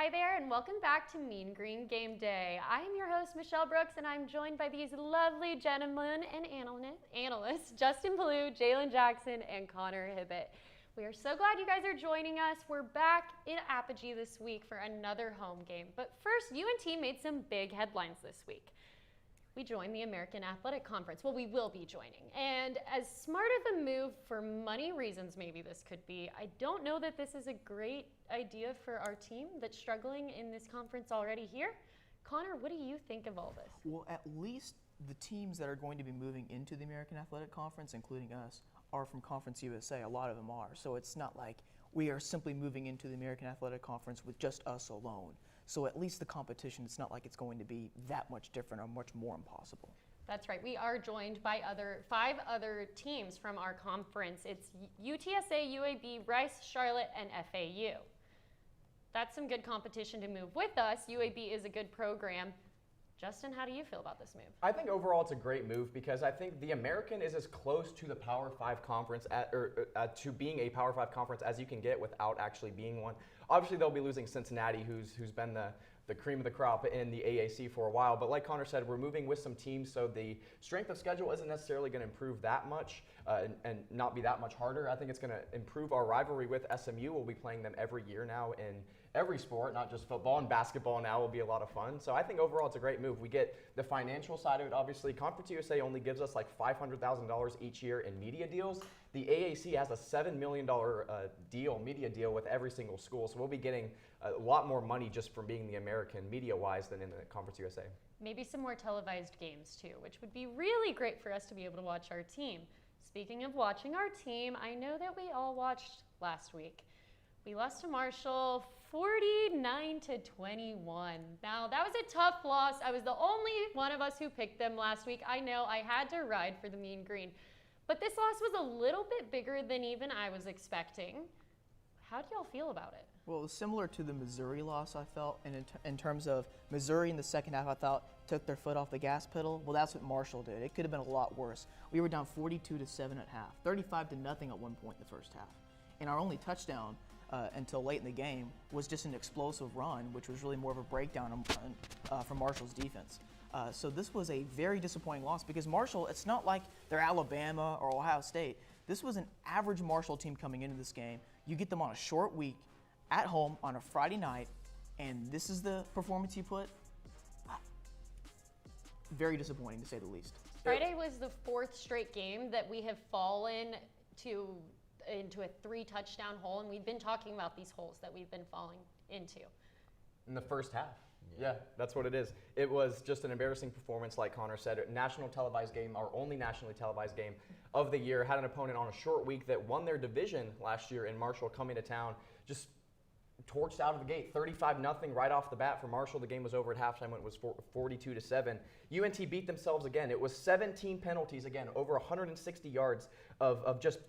Hi there, and welcome back to Mean Green Gameday. I'm your host, Michelle Brooks, and I'm joined by these lovely gentlemen and analysts, Justin Palou, Jalen Jackson, and Connor Hibbett. We are so glad you guys are joining us. We're back in Apogee this week for another home game. But first, UNT made some big headlines this week. We joined the American Athletic Conference. Well, we will be joining. And as smart of a move for money reasons maybe this could be, I don't know that this is a great idea for our team that's struggling in this conference already here. Connor, what do you think of all this? Well, at least the teams that are going to be moving into the American Athletic Conference, including us, are from Conference USA. A lot of them are. So it's not like we are simply moving into the American Athletic Conference with just us alone. So at least the competition, it's not like it's going to be that much different or much more impossible. That's right. We are joined by five other teams from our conference. It's UTSA, UAB, Rice, Charlotte, and FAU. That's some good competition to move with us. UAB is a good program. Justin, how do you feel about this move? I think overall it's a great move because I think the American is as close to the Power 5 conference to being a Power 5 conference as you can get without actually being one. Obviously, they'll be losing Cincinnati, who's been the cream of the crop in the AAC for a while. But like Connor said, we're moving with some teams, so the strength of schedule isn't necessarily going to improve that much and not be that much harder. I think it's going to improve our rivalry with SMU. We'll be playing them every year now in every sport, not just football, and basketball now will be a lot of fun. So I think overall it's a great move. We get the financial side of it, obviously. Conference USA only gives us like $500,000 each year in media deals. The AAC has a $7 million media deal with every single school. So we'll be getting a lot more money just from being the American media-wise than in the Conference USA. Maybe some more televised games too, which would be really great for us to be able to watch our team. Speaking of watching our team, I know that we all watched last week. We lost to Marshall 49-21. Now, that was a tough loss. I was the only one of us who picked them last week. I know I had to ride for the Mean Green. But this loss was a little bit bigger than even I was expecting. How do y'all feel about it? Well, it was similar to the Missouri loss, I felt, and in terms of Missouri in the second half, I thought took their foot off the gas pedal. Well, that's what Marshall did. It could have been a lot worse. We were down 42-7 at half, 35-0 at one point in the first half. And our only touchdown until late in the game was just an explosive run, which was really more of a breakdown from Marshall's defense. So this was a very disappointing loss because Marshall, it's not like they're Alabama or Ohio State. This was an average Marshall team coming into this game. You get them on a short week at home on a Friday night, and this is the performance you put. Very disappointing, to say the least. Friday was the fourth straight game that we have fallen into a 3-touchdown hole, and we've been talking about these holes that we've been falling into. In the first half. Yeah, that's what it is. It was just an embarrassing performance, like Connor said. A national televised game, our only nationally televised game of the year. Had an opponent on a short week that won their division last year in Marshall coming to town. Just torched out of the gate, 35-0 right off the bat for Marshall. The game was over at halftime when it was 42-7. UNT beat themselves again. It was 17 penalties again, over 160 yards of just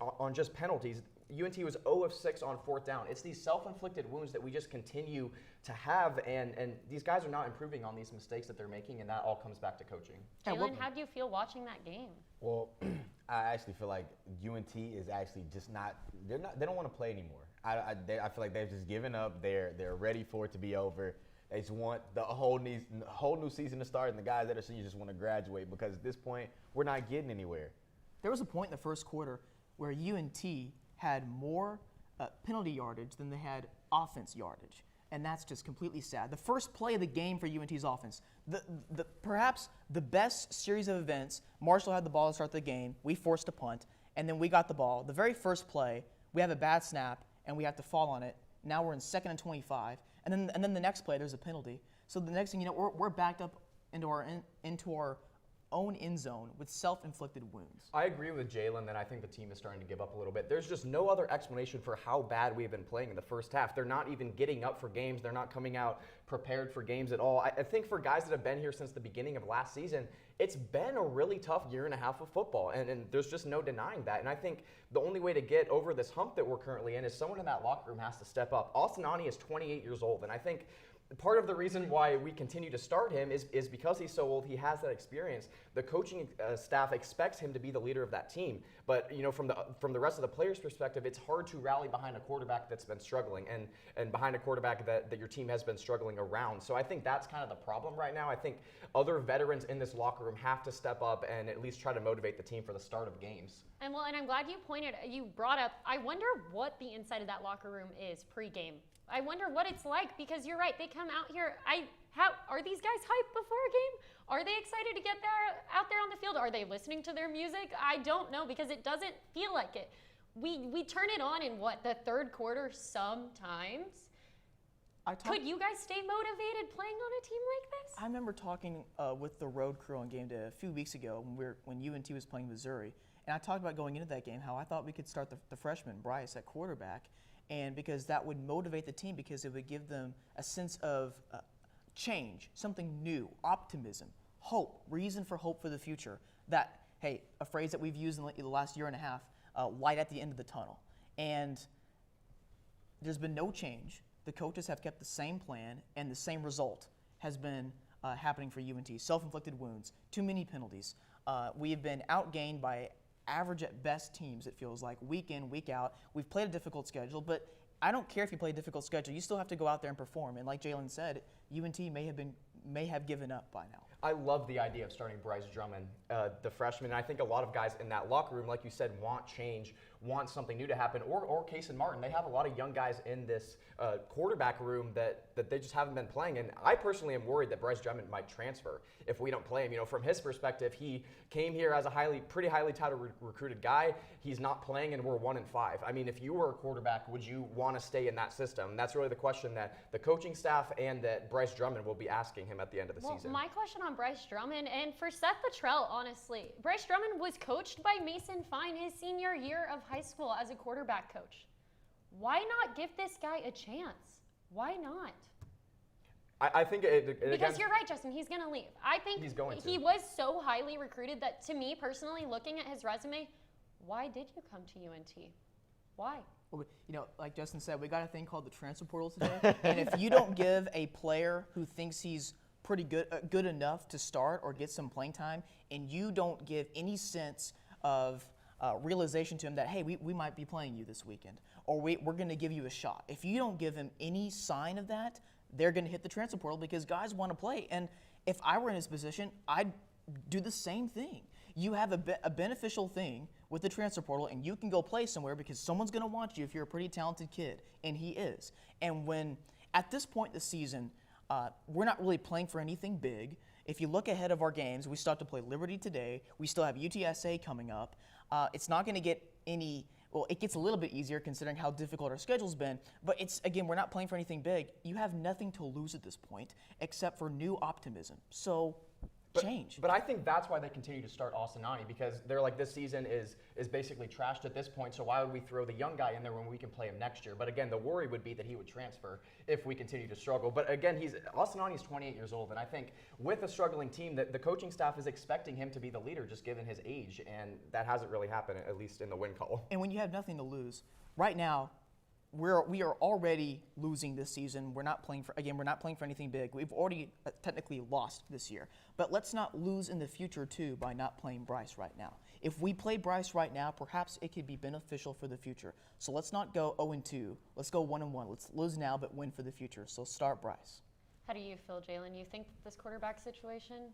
penalties. UNT was 0 of 6 on fourth down. It's these self-inflicted wounds that we just continue to have, and these guys are not improving on these mistakes that they're making, and that all comes back to coaching. Jalen, how do you feel watching that game? Well, I actually feel like UNT is actually just not. They don't want to play anymore. I feel like they've just given up. They're ready for it to be over. They just want the whole new season to start, and the guys that are seniors just want to graduate because at this point we're not getting anywhere. There was a point in the first quarter where UNT had more penalty yardage than they had offense yardage, and that's just completely sad. The first play of the game for UNT's offense, perhaps the best series of events. Marshall had the ball to start the game. We forced a punt, and then we got the ball. The very first play, we have a bad snap, and we have to fall on it. Now we're in 2nd and 25, and then the next play there's a penalty. So the next thing you know, we're backed up into our own end zone with self-inflicted wounds. I agree with Jalen that I think the team is starting to give up a little bit. There's just no other explanation for how bad we've been playing in the first half. They're not even getting up for games. They're not coming out prepared for games at all. I think for guys that have been here since the beginning of last season, it's been a really tough year and a half of football, and there's just no denying that. And I think the only way to get over this hump that we're currently in is someone in that locker room has to step up. Austin Ani is 28 years old, and I think part of the reason why we continue to start him is because he's so old. He has that experience. The coaching staff expects him to be the leader of that team. But from the rest of the players' perspective, it's hard to rally behind a quarterback that's been struggling and behind a quarterback that your team has been struggling around. So I think that's kind of the problem right now. I think other veterans in this locker room have to step up and at least try to motivate the team for the start of games. And I'm glad you brought up, I wonder what the inside of that locker room is pre-game. I wonder what it's like, because you're right, they come out here, are these guys hyped before a game? Are they excited to get out there on the field? Are they listening to their music? I don't know, because it doesn't feel like it. We turn it on in the third quarter sometimes. Could you guys stay motivated playing on a team like this? I remember talking with the road crew on game day a few weeks ago when UNT was playing Missouri, and I talked about going into that game how I thought we could start the freshman, Bryce, at quarterback, and because that would motivate the team, because it would give them a sense of change, something new, optimism, hope, reason for hope for the future. That, hey, a phrase that we've used in the last year and a half, light at the end of the tunnel. And there's been no change. The coaches have kept the same plan, and the same result has been happening for UNT. Self-inflicted wounds, too many penalties. We have been outgained by average at best teams, it feels like, week in, week out. We've played a difficult schedule, but I don't care if you play a difficult schedule. You still have to go out there and perform. And like Jalen said, UNT may have given up by now. I love the idea of starting Bryce Drummond, the freshman. I think a lot of guys in that locker room, like you said, want change, want something new to happen. Or Case and Martin, they have a lot of young guys in this quarterback room that they just haven't been playing. And I personally am worried that Bryce Drummond might transfer if we don't play him. From his perspective, he came here as a pretty highly touted recruited guy. He's not playing, and we're 1-5. I mean, if you were a quarterback, would you want to stay in that system? That's really the question that the coaching staff and that Bryce Drummond will be asking him at the end of the season. My question on Bryce Drummond, and for Seth Luttrell, honestly, Bryce Drummond was coached by Mason Fine his senior year of high school as a quarterback coach. Why not give this guy a chance? Why not? I think because you're right, Justin. He's going to leave. I think he's going to. He was so highly recruited that, to me personally, looking at his resume, why did you come to UNT? Why? Well, like Justin said, we got a thing called the transfer portal today, and if you don't give a player who thinks he's pretty good enough to start or get some playing time, and you don't give any sense of realization to him that, hey, we might be playing you this weekend, or we're going to give you a shot. If you don't give him any sign of that, they're going to hit the transfer portal, because guys want to play. And if I were in his position, I'd do the same thing. You have a beneficial thing with the transfer portal, and you can go play somewhere because someone's going to want you if you're a pretty talented kid, and he is. And when, at this point in the season, we're not really playing for anything big. If you look ahead of our games, we still have to play Liberty today. We still have UTSA coming up. It's not going to get it gets a little bit easier considering how difficult our schedule's been, but we're not playing for anything big. You have nothing to lose at this point except for new optimism. So change. But I think that's why they continue to start Austinani, because they're like, this season is basically trashed at this point, so why would we throw the young guy in there when we can play him next year? But again, the worry would be that he would transfer if we continue to struggle. But again, Austinani's 28 years old, and I think with a struggling team, that the coaching staff is expecting him to be the leader just given his age, and that hasn't really happened, at least in the win call. And when you have nothing to lose, right now, we are already losing this season. We're not playing for anything big. We've already technically lost this year. But let's not lose in the future too by not playing Bryce right now. If we play Bryce right now, perhaps it could be beneficial for the future. So let's not go 0-2. Let's go 1-1. Let's lose now but win for the future. So start Bryce. How do you feel, Jalen? You think this quarterback situation?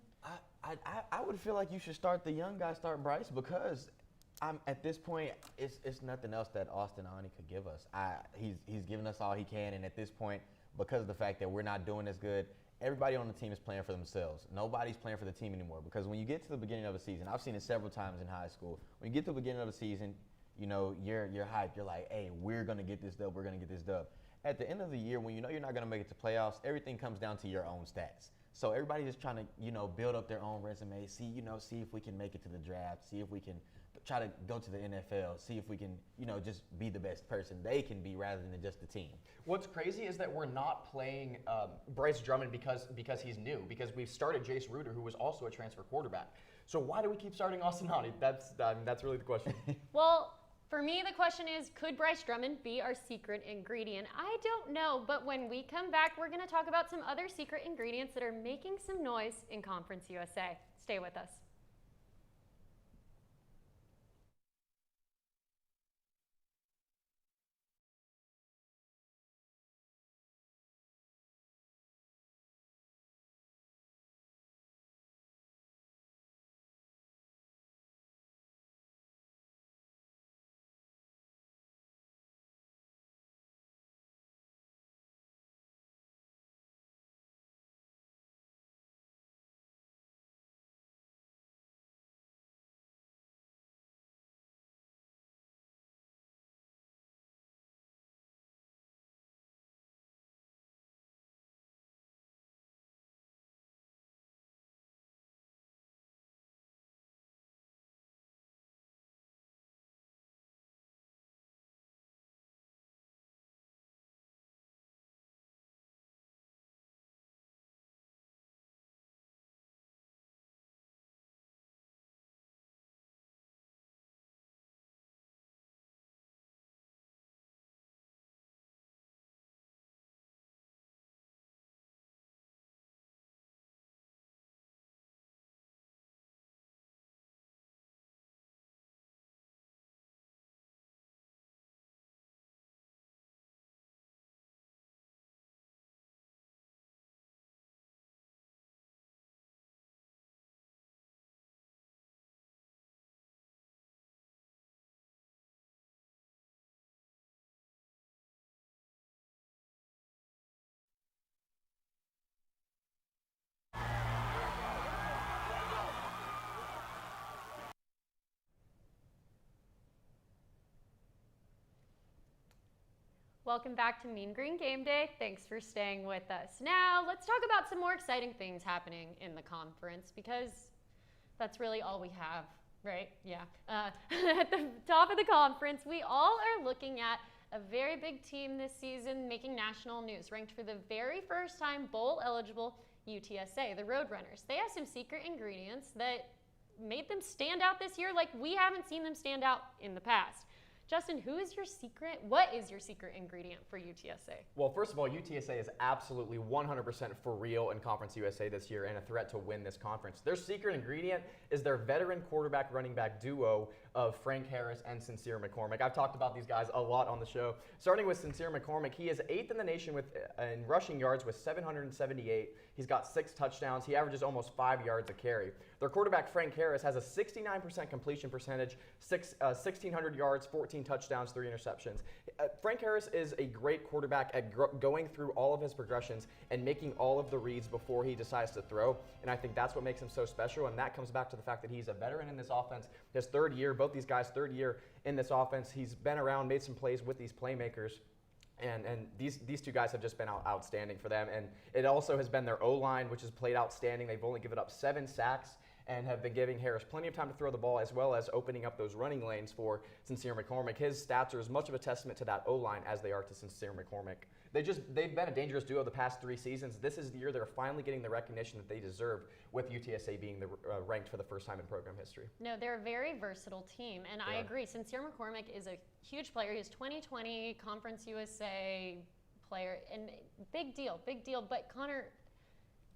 I would feel like you should start the young guy, start Bryce, because at this point, it's nothing else that Austinani could give us. He's given us all he can, and at this point, because of the fact that we're not doing as good, everybody on the team is playing for themselves. Nobody's playing for the team anymore, because when you get to the beginning of a season, I've seen it several times in high school. When you get to the beginning of a season, you're hyped. You're like, hey, we're gonna get this dub. We're gonna get this dub. At the end of the year, when you know you're not gonna make it to playoffs, everything comes down to your own stats. So everybody's just trying to build up their own resume. See if we can make it to the draft. See if we can try to go to the NFL, see if we can, just be the best person they can be rather than just the team. What's crazy is that we're not playing Bryce Drummond because he's new, because we've started Jace Ruder, who was also a transfer quarterback. So why do we keep starting Austinani? That's really the question. Well, For me, the question is, could Bryce Drummond be our secret ingredient? I don't know, but when we come back, we're going to talk about some other secret ingredients that are making some noise in Conference USA. Stay with us. Welcome back to Mean Green Game Day. Thanks for staying with us. Now, let's talk about some more exciting things happening in the conference because that's really all we have, right? Yeah. At the top of the conference, we all are looking at a very big team this season making national news, ranked for the very first time bowl eligible UTSA, the Roadrunners. They have some secret ingredients that made them stand out this year like we haven't seen them stand out in the past. Justin, what is your secret ingredient for UTSA? Well, first of all, UTSA is absolutely 100% for real in Conference USA this year and a threat to win this conference. Their secret ingredient is their veteran quarterback running back duo of Frank Harris and Sincere McCormick. I've talked about these guys a lot on the show. Starting with Sincere McCormick, he is 8th in the nation in rushing yards with 778. He's got 6 touchdowns. He averages almost 5 yards a carry. Their quarterback, Frank Harris, has a 69% completion percentage, 1,600 yards, 14 touchdowns, 3 interceptions. Frank Harris is a great quarterback at going through all of his progressions and making all of the reads before he decides to throw, and I think that's what makes him so special, and that comes back to the fact that he's a veteran in this offense. His 3rd year, both these guys' 3rd year in this offense. He's been around, made some plays with these playmakers. And these two guys have just been outstanding for them. And it also has been their O-line, which has played outstanding. They've only given up 7 sacks and have been giving Harris plenty of time to throw the ball, as well as opening up those running lanes for Sincere McCormick. His stats are as much of a testament to that O-line as they are to Sincere McCormick. They've been a dangerous duo the past 3 seasons. This is the year they're finally getting the recognition that they deserve, with UTSA being ranked for the first time in program history. No, they're a very versatile team, and I agree. Sincere McCormick is a huge player. He's 2020 Conference USA player, and big deal. But Connor,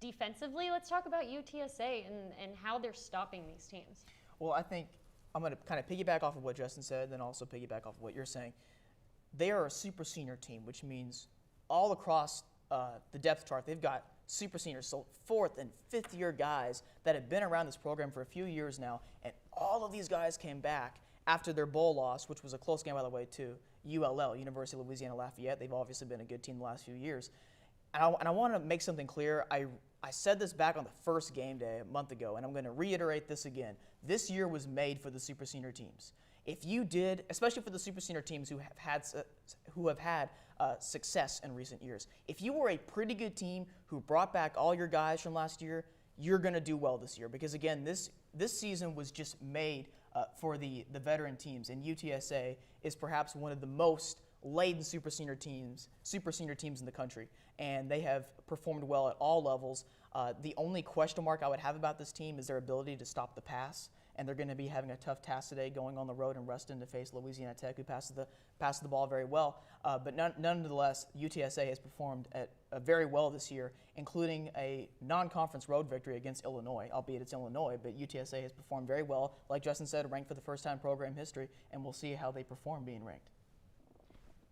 defensively, let's talk about UTSA and how they're stopping these teams. Well, I think I'm going to kind of piggyback off of what Justin said, then also piggyback off of what you're saying. They are a super senior team, which means all across the depth chart, they've got super seniors, so 4th and 5th year guys that have been around this program for a few years now, and all of these guys came back after their bowl loss, which was a close game, by the way, to ULL, University of Louisiana Lafayette. They've obviously been a good team the last few years. And I want to make something clear. I said this back on the first game day a month ago, and I'm going to reiterate this again. This year was made for the super senior teams. If you did, especially for the super senior teams who have had success in recent years, if you were a pretty good team who brought back all your guys from last year, you're going to do well this year. Because again, this season was just made for the veteran teams, and UTSA is perhaps one of the most laden super senior teams in the country, and they have performed well at all levels. The only question mark I would have about this team is their ability to stop the pass. and they're going to be having a tough task today going on the road in Ruston to face Louisiana Tech, who passes the ball very well. But nonetheless, UTSA has performed very well this year, including a non-conference road victory against Illinois, albeit it's Illinois, but UTSA has performed very well. Like Justin said, ranked for the first time in program history, and we'll see how they perform being ranked.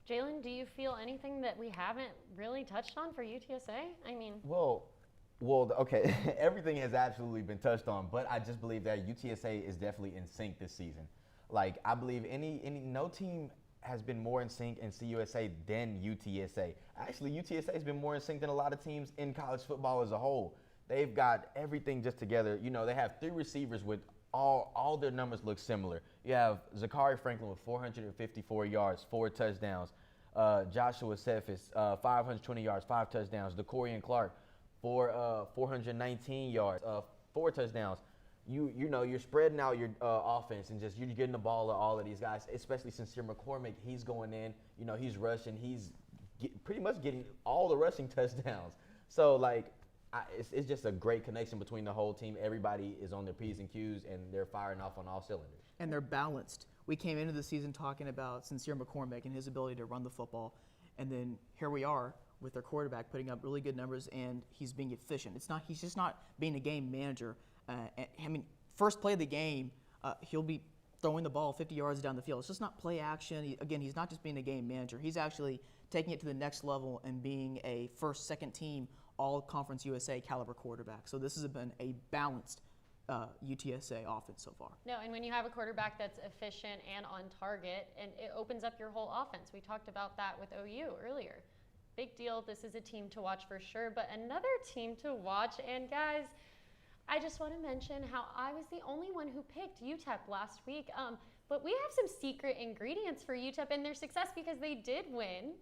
Jalen, do you feel anything that we haven't really touched on for UTSA? I mean, Well, okay, everything has absolutely been touched on, but I just believe that UTSA is definitely in sync this season. Like, I believe no team has been more in sync in CUSA than UTSA. Actually, UTSA has been more in sync than a lot of teams in college football as a whole. They've got everything just together. You know, they have 3 receivers with all their numbers look similar. You have Zachary Franklin with 454 yards, 4 touchdowns. Joshua Cephas, 520 yards, 5 touchdowns. DeCorian Clark, 419 yards, 4 touchdowns. You know, you're spreading out your offense and just you're getting the ball to all of these guys, especially Sincere McCormick. He's going in, you know, he's rushing. He's pretty much getting all the rushing touchdowns. So, like, it's just a great connection between the whole team. Everybody is on their P's and Q's, and they're firing off on all cylinders. And they're balanced. We came into the season talking about Sincere McCormick and his ability to run the football, and then here we are with their quarterback putting up really good numbers, and he's being efficient. He's just not being a game manager. I mean, first play of the game, he'll be throwing the ball 50 yards down the field. It's just not play action. Again, he's not just being a game manager. He's actually taking it to the next level and being a first, second team all-conference USA caliber quarterback. So this has been a balanced UTSA offense so far. no, and when you have a quarterback that's efficient and on target, and it opens up your whole offense. We talked about that with OU earlier. Big deal. This is a team to watch for sure, but another team to watch. And guys, I just want to mention how I was the only one who picked UTEP last week. But we have some secret ingredients for UTEP and their success because they did win.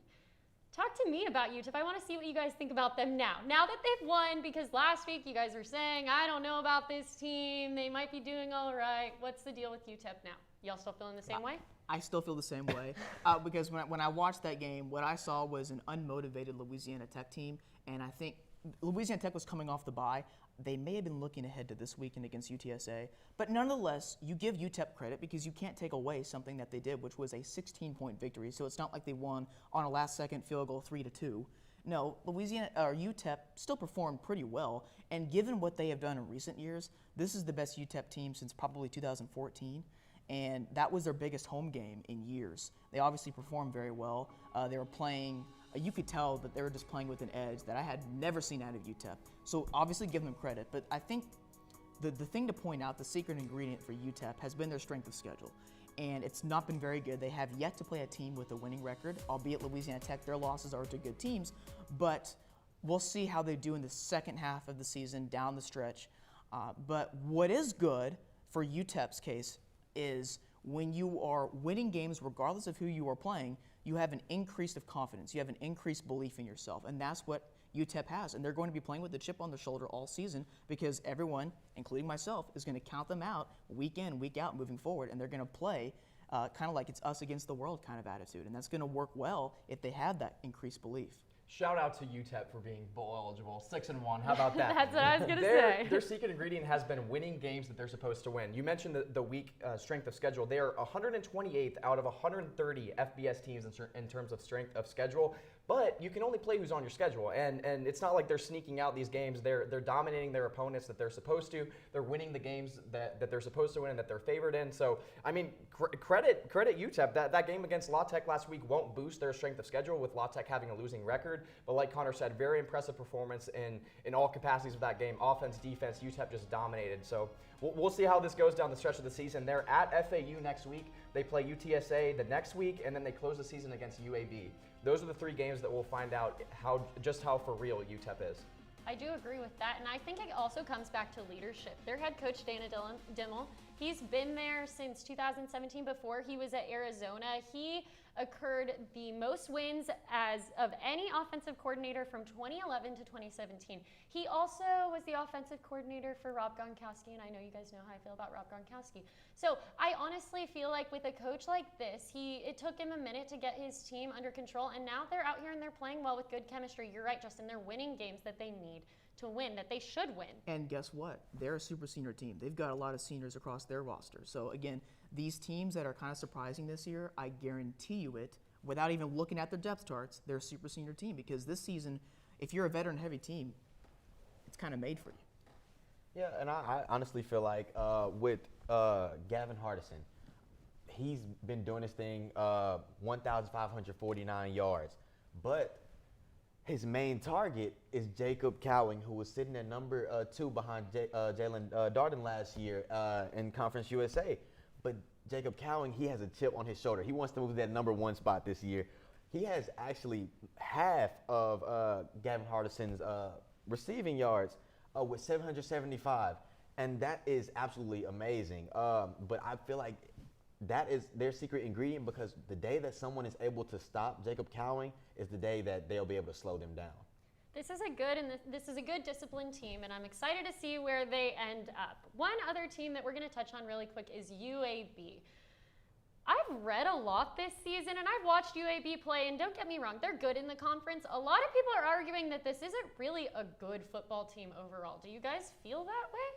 Talk to me about UTEP. I want to see what you guys think about them now. Now that they've won, because last week you guys were saying, I don't know about this team. They might be doing all right. What's the deal with UTEP now? Y'all still feeling the same way? I still feel the same way because when I watched that game, what I saw was an unmotivated Louisiana Tech team, and I think Louisiana Tech was coming off the bye. They may have been looking ahead to this weekend against UTSA, but nonetheless, you give UTEP credit because you can't take away something that they did, which was a 16-point victory. So it's not like they won on a last-second field goal 3-2. No, UTEP still performed pretty well, and given what they have done in recent years, this is the best UTEP team since probably 2014. And that was their biggest home game in years. They obviously performed very well. They were playing, you could tell that they were just playing with an edge that I had never seen out of UTEP. So obviously give them credit, but I think the thing to point out, the secret ingredient for UTEP has been their strength of schedule. And it's not been very good. They have yet to play a team with a winning record, albeit Louisiana Tech, their losses are to good teams, but we'll see how they do in the second half of the season down the stretch. But what is good for UTEP's case is when you are winning games, regardless of who you are playing, you have an increase of confidence. You have an increased belief in yourself, and that's what UTEP has. And they're going to be playing with a chip on their shoulder all season because everyone, including myself, is going to count them out week in, week out moving forward, and they're going to play kind of like it's us against the world kind of attitude, and that's going to work well if they have that increased belief. Shout out to UTEP for being bowl eligible, 6-1. How about that? That's what I was gonna say. Their secret ingredient has been winning games that they're supposed to win. You mentioned the weak strength of schedule. They are 128th out of 130 FBS teams in terms of strength of schedule. But you can only play who's on your schedule, and it's not like they're sneaking out these games. They're dominating their opponents that they're supposed to. They're winning the games that they're supposed to win and that they're favored in. So I mean, credit UTEP. That game against La Tech last week won't boost their strength of schedule with La Tech having a losing record. But like Connor said, very impressive performance in all capacities of that game. Offense, defense, UTEP just dominated. So we'll see how this goes down the stretch of the season. They're at FAU next week. They play UTSA the next week, and then they close the season against UAB. Those are the 3 games that we'll find out just how for real UTEP is. I do agree with that, and I think it also comes back to leadership. Their head coach, Dana Dimmel, he's been there since 2017 before he was at Arizona. He accrued the most wins of any offensive coordinator from 2011 to 2017. He also was the offensive coordinator for Rob Gronkowski, and I know you guys know how I feel about Rob Gronkowski. So I honestly feel like with a coach like this, it took him a minute to get his team under control, and now they're out here and they're playing well with good chemistry. You're right, Justin, they're winning games that they need to win, that they should win. And guess what? They're a super senior team. They've got a lot of seniors across their roster. So again, these teams that are kind of surprising this year, I guarantee you it, without even looking at their depth charts, they're a super senior team, because this season, if you're a veteran-heavy team, it's kind of made for you. Yeah, and I honestly feel like with Gavin Hardison, he's been doing this thing 1,549 yards. But his main target is Jacob Cowing, who was sitting at number 2 behind Jalen Darden last year in Conference USA. But Jacob Cowing, he has a chip on his shoulder. He wants to move to that number 1 spot this year. He has actually half of Gavin Hardison's receiving yards with 775, and that is absolutely amazing. But I feel like that is their secret ingredient, because the day that someone is able to stop Jacob Cowing is the day that they'll be able to slow them down. This is a good disciplined team, and I'm excited to see where they end up. One other team that we're going to touch on really quick is UAB. I've read a lot this season, and I've watched UAB play, and don't get me wrong, they're good in the conference. A lot of people are arguing that this isn't really a good football team overall. Do you guys feel that way?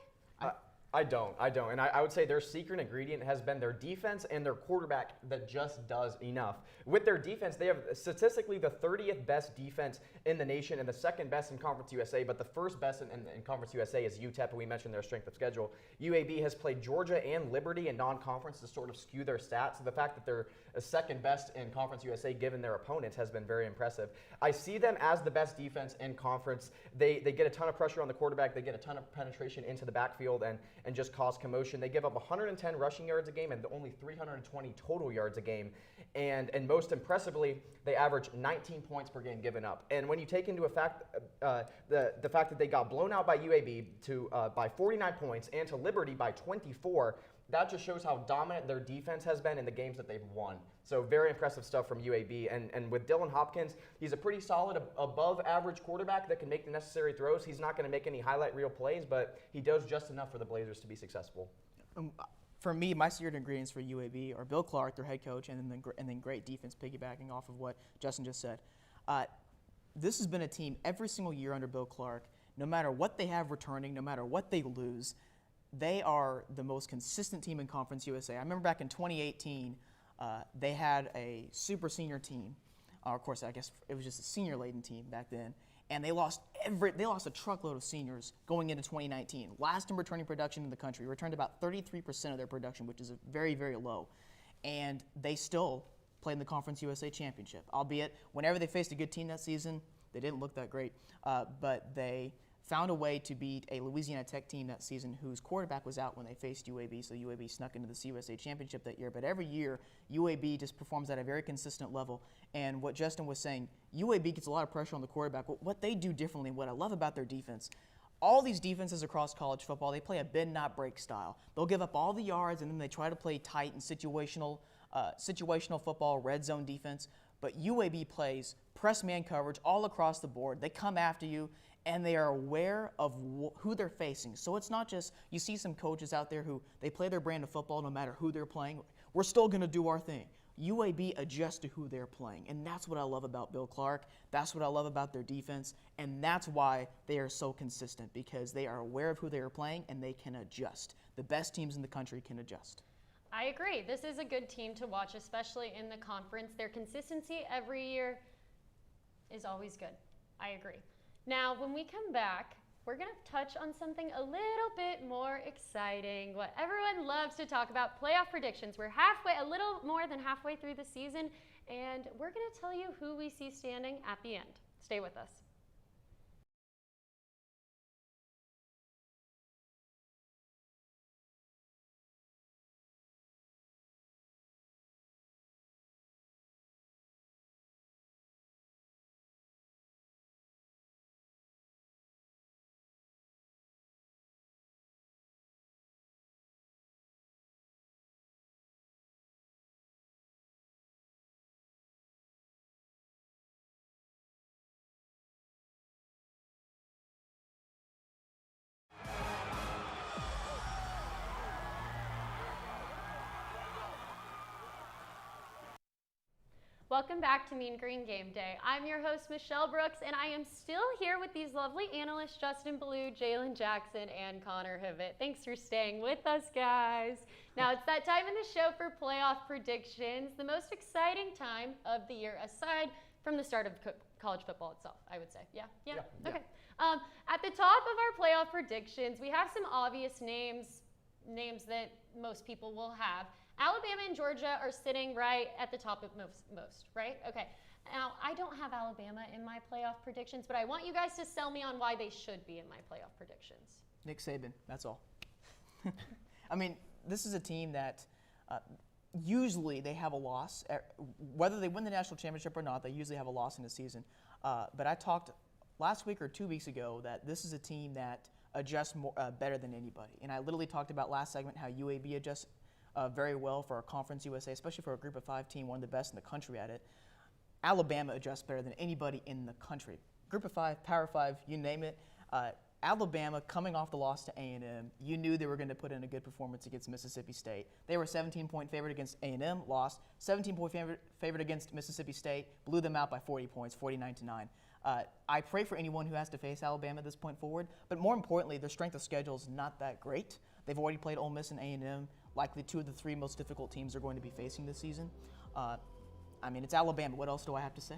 I don't. And I would say their secret ingredient has been their defense and their quarterback that just does enough. With their defense, they have statistically the 30th best defense in the nation and the second best in Conference USA, but the first best in Conference USA is UTEP, and we mentioned their strength of schedule. UAB has played Georgia and Liberty in non-conference to sort of skew their stats. So the fact that they're second best in Conference USA given their opponents has been very impressive. I see them as the best defense in conference. They get a ton of pressure on the quarterback. They get a ton of penetration into the backfield and just cause commotion. They give up 110 rushing yards a game and only 320 total yards a game. And most impressively, they average 19 points per game given up. And when you take into effect the fact that they got blown out by UAB by 49 points and to Liberty by 24, that just shows how dominant their defense has been in the games that they've won. So very impressive stuff from UAB. And with Dylan Hopkins, he's a pretty solid above average quarterback that can make the necessary throws. He's not going to make any highlight reel plays, but he does just enough for the Blazers to be successful. For me, my secret ingredients for UAB are Bill Clark, their head coach, and then great defense, piggybacking off of what Justin just said. This has been a team every single year under Bill Clark, no matter what they have returning, no matter what they lose, they are the most consistent team in Conference USA. I remember back in 2018, they had a super senior team. Of course, I guess it was just a senior-laden team back then. And they lost a truckload of seniors going into 2019. Last in returning production in the country, returned about 33% of their production, which is very, very low. And they still played in the Conference USA Championship, albeit whenever they faced a good team that season, they didn't look that great. But they found a way to beat a Louisiana Tech team that season whose quarterback was out when they faced UAB, so UAB snuck into the CUSA Championship that year. But every year, UAB just performs at a very consistent level. And what Justin was saying, UAB gets a lot of pressure on the quarterback. What they do differently, what I love about their defense, all these defenses across college football, they play a bend, not break style. They'll give up all the yards, and then they try to play tight and situational football, red zone defense. But UAB plays press man coverage all across the board. They come after you, and they are aware of who they're facing. So it's not just, you see some coaches out there who, they play their brand of football no matter who they're playing. We're still going to do our thing. UAB adjusts to who they're playing, and that's what I love about Bill Clark. That's what I love about their defense, and that's why they are so consistent, because they are aware of who they are playing, and they can adjust. The best teams in the country can adjust. I agree. This is a good team to watch, especially in the conference. Their consistency every year is always good. I agree. Now, when we come back, we're going to touch on something a little bit more exciting, what everyone loves to talk about, playoff predictions. We're a little more than halfway through the season, and we're going to tell you who we see standing at the end. Stay with us. Welcome back to Mean Green Game Day. I'm your host, Michelle Brooks, and I am still here with these lovely analysts, Justin Ballou, Jalen Jackson, and Connor Hibbett. Thanks for staying with us, guys. Now, it's that time in the show for playoff predictions, the most exciting time of the year, aside from the start of college football itself, I would say. Yeah? Okay. At the top of our playoff predictions, we have some obvious names that most people will have. Alabama and Georgia are sitting right at the top of most, right? Okay. Now, I don't have Alabama in my playoff predictions, but I want you guys to sell me on why they should be in my playoff predictions. Nick Saban, that's all. I mean, this is a team that usually they have a loss. Whether they win the national championship or not, they usually have a loss in the season. But I talked last week or 2 weeks ago that this is a team that adjusts better than anybody. And I literally talked about last segment how UAB adjusts very well for a Conference USA, especially for a Group of 5 team, one of the best in the country at it. Alabama adjusts better than anybody in the country. Group of 5, Power 5, you name it. Alabama, coming off the loss to A&M, you knew they were going to put in a good performance against Mississippi State. They were 17-point favorite against A&M, lost. 17-point favorite against Mississippi State, blew them out by 40 points, 49-9. I pray for anyone who has to face Alabama at this point forward, but more importantly, their strength of schedule is not that great. They've already played Ole Miss and A&M. Likely 2 of the 3 most difficult teams are going to be facing this season. I mean, it's Alabama. What else do I have to say?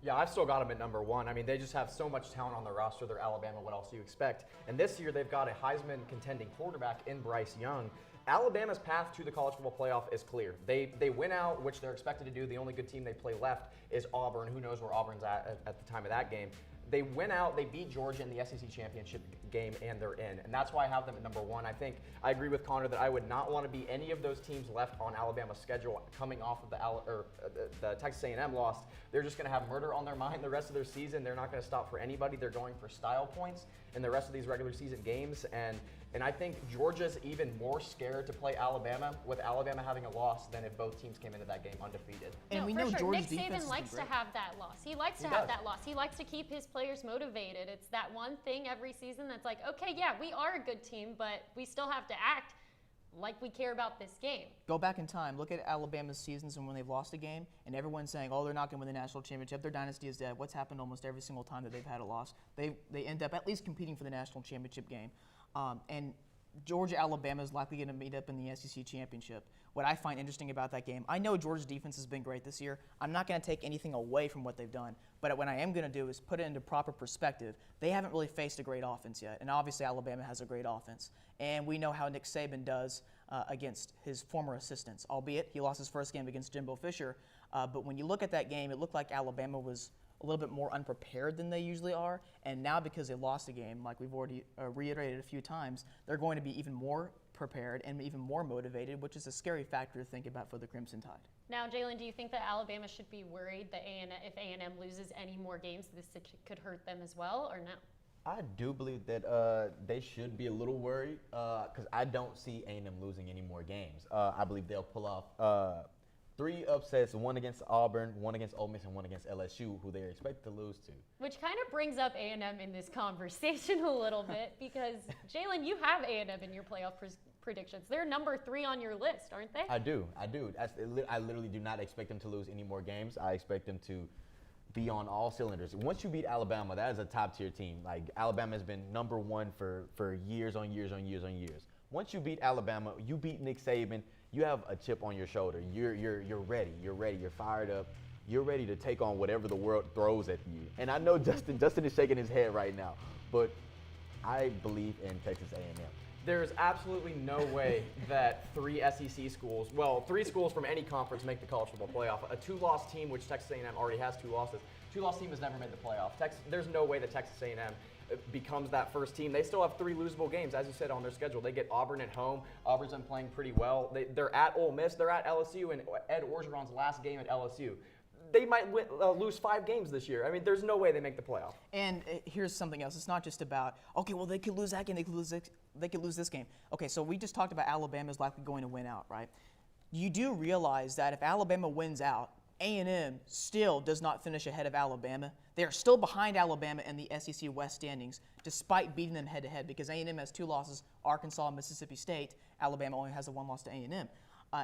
Yeah, I've still got them at number 1. I mean, they just have so much talent on their roster. They're Alabama. What else do you expect? And this year, they've got a Heisman contending quarterback in Bryce Young. Alabama's path to the college football playoff is clear. They win out, which they're expected to do. The only good team they play left is Auburn. Who knows where Auburn's at the time of that game. They win out, they beat Georgia in the SEC championship game, and they're in. And that's why I have them at number 1. I think I agree with Connor that I would not want to be any of those teams left on Alabama's schedule coming off of the Texas A&M loss. They're just going to have murder on their mind the rest of their season. They're not going to stop for anybody. They're going for style points in the rest of these regular season games. And I think Georgia's even more scared to play Alabama with Alabama having a loss than if both teams came into that game undefeated. And we for know sure. Georgia's Nick defense Saban likes to have that loss. He likes to have that loss. He likes to keep his players motivated. It's that one thing every season that's like, okay, yeah, we are a good team, but we still have to act like we care about this game. Go back in time. Look at Alabama's seasons and when they've lost a game, and everyone's saying, oh, they're not going to win the national championship. Their dynasty is dead. What's happened almost every single time that they've had a loss? They end up at least competing for the national championship game. And Georgia, Alabama is likely going to meet up in the SEC championship. What I find interesting about that game, I know Georgia's defense has been great this year. I'm not going to take anything away from what they've done, but what I am going to do is put it into proper perspective. They haven't really faced a great offense yet, and obviously Alabama has a great offense. And we know how Nick Saban does against his former assistants, albeit he lost his first game against Jimbo Fisher. But when you look at that game, it looked like Alabama was a little bit more unprepared than they usually are, and now because they lost a game, like we've already reiterated a few times, they're going to be even more prepared and even more motivated, which is a scary factor to think about for the Crimson Tide. Now, Jalen, do you think that Alabama should be worried that if A&M loses any more games, this could hurt them as well, or no? I do believe that they should be a little worried because I don't see A&M losing any more games. I believe they'll pull off 3 upsets, 1 against Auburn, 1 against Ole Miss, and 1 against LSU, who they're expected to lose to. Which kind of brings up A&M in this conversation a little bit because, Jalen, you have A&M in your playoff predictions. They're number 3 on your list, aren't they? I do. I literally do not expect them to lose any more games. I expect them to be on all cylinders. Once you beat Alabama, that is a top-tier team. Like, Alabama has been number 1 for years on years on years on years. Once you beat Alabama, you beat Nick Saban, you have a chip on your shoulder. You're ready. You're ready. You're fired up. You're ready to take on whatever the world throws at you. And I know Justin is shaking his head right now, but I believe in Texas A&M. There's absolutely no way that 3 SEC schools, well, 3 schools from any conference make the college football playoff. A 2-loss team, which Texas A&M already has 2 losses, 2-loss team has never made the playoff. There's no way that Texas A&M becomes that first team. They still have 3 losable games, as you said, on their schedule. They get Auburn at home. Auburn's been playing pretty well. They're at Ole Miss. They're at LSU, and Ed Orgeron's last game at LSU. They might lose 5 games this year. I mean, there's no way they make the playoff. And here's something else. It's not just about, okay, well, they could lose that game, they could lose this game. Okay, so we just talked about Alabama's likely going to win out, right? You do realize that if Alabama wins out, A&M still does not finish ahead of Alabama. They are still behind Alabama in the SEC West standings, despite beating them head-to-head, because A&M has 2 losses, Arkansas and Mississippi State. Alabama only has a 1 loss to A&M.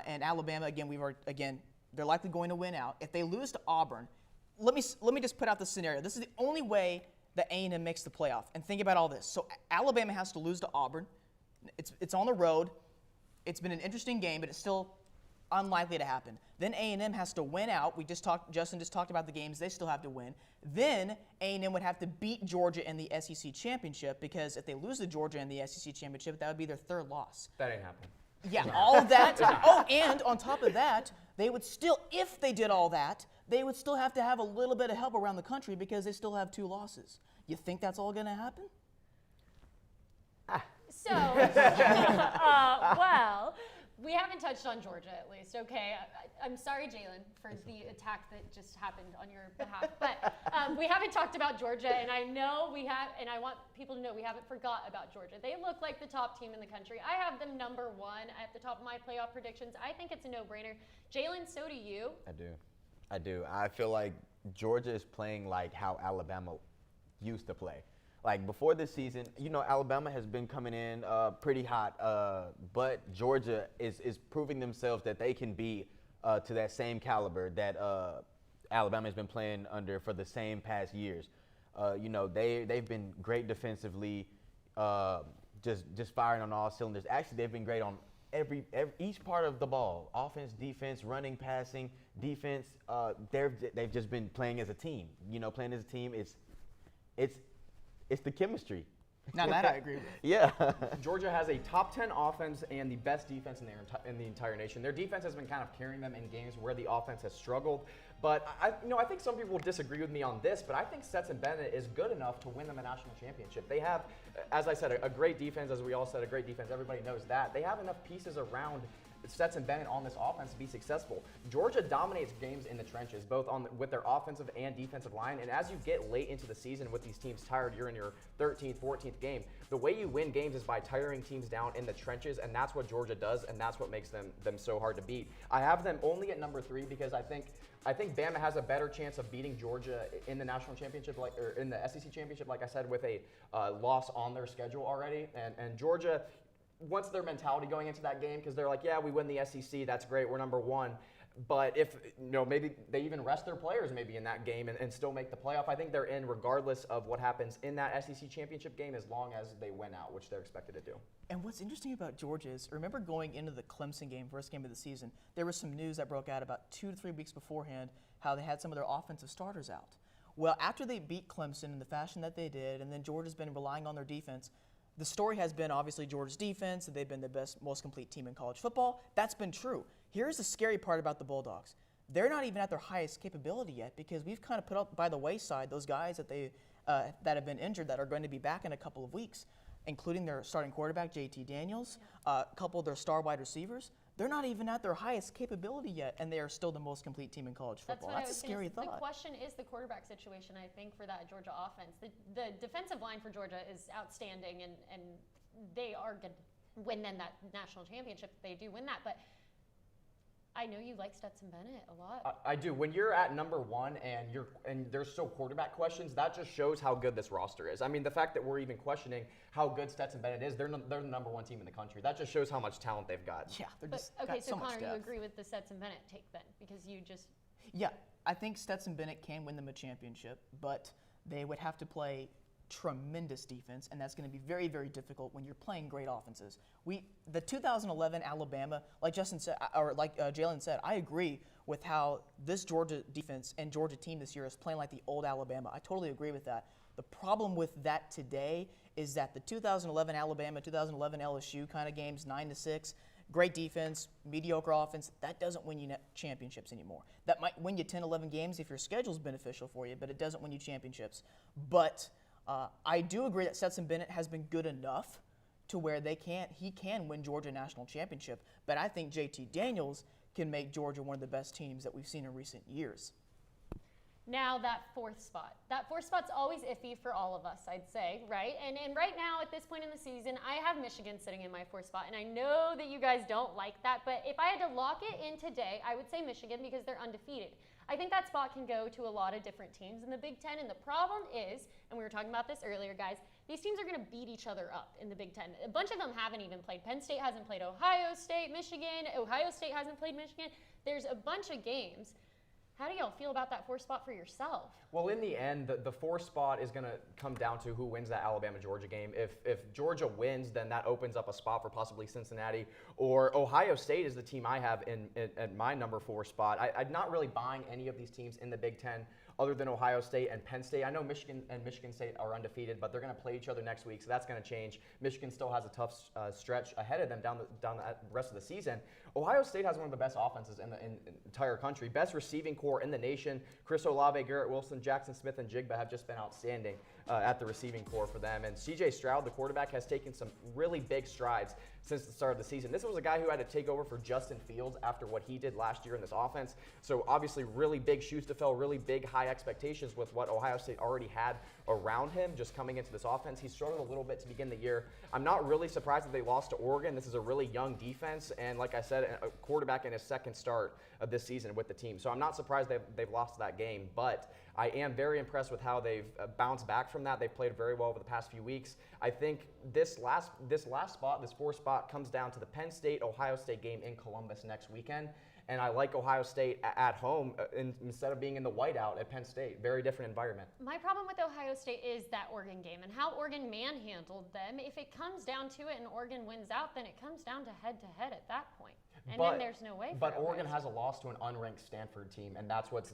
And Alabama, again, They're likely going to win out. If they lose to Auburn, let me just put out the scenario. This is the only way that A&M makes the playoff. And think about all this. So Alabama has to lose to Auburn. It's on the road. It's been an interesting game, but it's still unlikely to happen. Then A&M has to win out. Justin just talked about the games they still have to win. Then A&M would have to beat Georgia in the SEC championship, because if they lose to Georgia in the SEC championship, that would be their third loss. That ain't happening. Yeah, all of that. Oh, and on top of that, they would still, if they did all that, they would still have to have a little bit of help around the country because they still have 2 losses. You think that's all going to happen? So, well, we haven't touched on Georgia at least, okay? I'm sorry, Jalen, for the attack that just happened on your behalf. But we haven't talked about Georgia, and I know we have, and I want people to know we haven't forgot about Georgia. They look like the top team in the country. I have them number 1 at the top of my playoff predictions. I think it's a no-brainer. Jalen, so do you. I do. I feel like Georgia is playing like how Alabama used to play. Like before this season, Alabama has been coming in pretty hot, but Georgia is proving themselves that they can be to that same caliber that Alabama has been playing under for the same past years. They've been great defensively, just firing on all cylinders. Actually, they've been great on each part of the ball: offense, defense, running, passing, defense. They've just been playing as a team. Playing as a team it's the chemistry. Now that I agree with. Yeah. Georgia has a top 10 offense and the best defense in the entire nation. Their defense has been kind of carrying them in games where the offense has struggled. But I think some people will disagree with me on this, but I think Stetson Bennett is good enough to win them a national championship. They have, as I said, a great defense. As we all said, a great defense. Everybody knows that. They have enough pieces around Stetson Bennett on this offense to be successful. Georgia dominates games in the trenches, both with their offensive and defensive line. And as you get late into the season with these teams tired, you're in your 13th, 14th game. The way you win games is by tiring teams down in the trenches, and that's what Georgia does, and that's what makes them so hard to beat. I have them only at number 3 because I think Bama has a better chance of beating Georgia in the national championship, or in the SEC championship, like I said, with a loss on their schedule already. And Georgia, what's their mentality going into that game? Because they're like, yeah, we win the SEC, that's great, we're number 1. But if, maybe they even rest their players maybe in that game and still make the playoff, I think they're in regardless of what happens in that SEC championship game, as long as they win out, which they're expected to do. And what's interesting about Georgia is, remember going into the Clemson game, first game of the season, there was some news that broke out about 2 to 3 weeks beforehand how they had some of their offensive starters out. Well, after they beat Clemson in the fashion that they did, and then Georgia's been relying on their defense, the story has been obviously Georgia's defense, that they've been the best, most complete team in college football. That's been true. Here's the scary part about the Bulldogs. They're not even at their highest capability yet, because we've kind of put up by the wayside those guys that that have been injured that are going to be back in a couple of weeks, including their starting quarterback, JT Daniels, a couple of their star wide receivers. They're not even at their highest capability yet, and they are still the most complete team in college football. That's a scary thought. The question is the quarterback situation, I think, for that Georgia offense. The defensive line for Georgia is outstanding, and they are going to win them that national championship if they do win that. But I know you like Stetson Bennett a lot. I do. When you're at number 1 and there's still quarterback questions, that just shows how good this roster is. I mean, the fact that we're even questioning how good Stetson Bennett is, they're the number 1 team in the country. That just shows how much talent they've got. Yeah, they're just okay, got so much Connor, depth. you agree with the Stetson Bennett take then, because you just. Yeah, I think Stetson Bennett can win them a championship, but they would have to play tremendous defense, and that's going to be very, very difficult when you're playing great offenses. The 2011 Alabama, like Justin said, or like Jalen said, I agree with how this Georgia defense and Georgia team this year is playing like the old Alabama. I totally agree with that. The problem with that today is that the 2011 Alabama, 2011 LSU kind of games, 9-6, great defense, mediocre offense, that doesn't win you championships anymore. That might win you 10, 11 games if your schedule's beneficial for you, but it doesn't win you championships. But I do agree that Stetson Bennett has been good enough to where he can win Georgia a national championship, but I think JT Daniels can make Georgia one of the best teams that we've seen in recent years. Now that 4th spot. That 4th spot's always iffy for all of us, I'd say, right? And right now, at this point in the season, I have Michigan sitting in my 4th spot, and I know that you guys don't like that, but if I had to lock it in today, I would say Michigan because they're undefeated. I think that spot can go to a lot of different teams in the Big Ten, and the problem is, and we were talking about this earlier, guys, these teams are going to beat each other up in the Big Ten. A bunch of them haven't even played. Penn State hasn't played Ohio State, Michigan. Ohio State hasn't played Michigan. There's a bunch of games. How do y'all feel about that 4 spot for yourself? Well, in the end, the 4 spot is going to come down to who wins that Alabama-Georgia game. If Georgia wins, then that opens up a spot for possibly Cincinnati, or Ohio State is the team I have at my number 4 spot. I'm not really buying any of these teams in the Big Ten other than Ohio State and Penn State. I know Michigan and Michigan State are undefeated, but they're going to play each other next week, so that's going to change. Michigan still has a tough stretch ahead of them down the rest of the season. Ohio State has one of the best offenses in the entire country, best receiving core in the nation. Chris Olave, Garrett Wilson, Jackson Smith, and Jigba have just been outstanding at the receiving core for them. And C.J. Stroud, the quarterback, has taken some really big strides since the start of the season. This was a guy who had to take over for Justin Fields after what he did last year in this offense. So obviously really big shoes to fill, really big high expectations with what Ohio State already had around him just coming into this offense. He struggled a little bit to begin the year. I'm not really surprised that they lost to Oregon. This is a really young defense, and like I said, a quarterback in his second start of this season with the team. So I'm not surprised they've lost that game, but I am very impressed with how they've bounced back from that. They've played very well over the past few weeks. I think this last spot, this 4 spot, comes down to the Penn State-Ohio State game in Columbus next weekend. And I like Ohio State at home instead of being in the whiteout at Penn State. Very different environment. My problem with Ohio State is that Oregon game and how Oregon manhandled them. If it comes down to it and Oregon wins out, then it comes down to head at that point. And then there's no way for But Ohio Oregon State. has a loss to an unranked Stanford team, and that's what's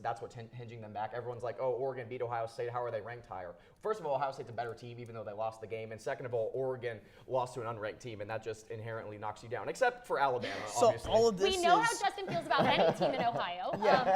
hinging them back. Everyone's like, oh, Oregon beat Ohio State. How are they ranked higher? First of all, Ohio State's a better team, even though they lost the game. And second of all, Oregon lost to an unranked team, and that just inherently knocks you down, except for Alabama, So obviously. all of this We know is, how Justin feels about any team in Ohio.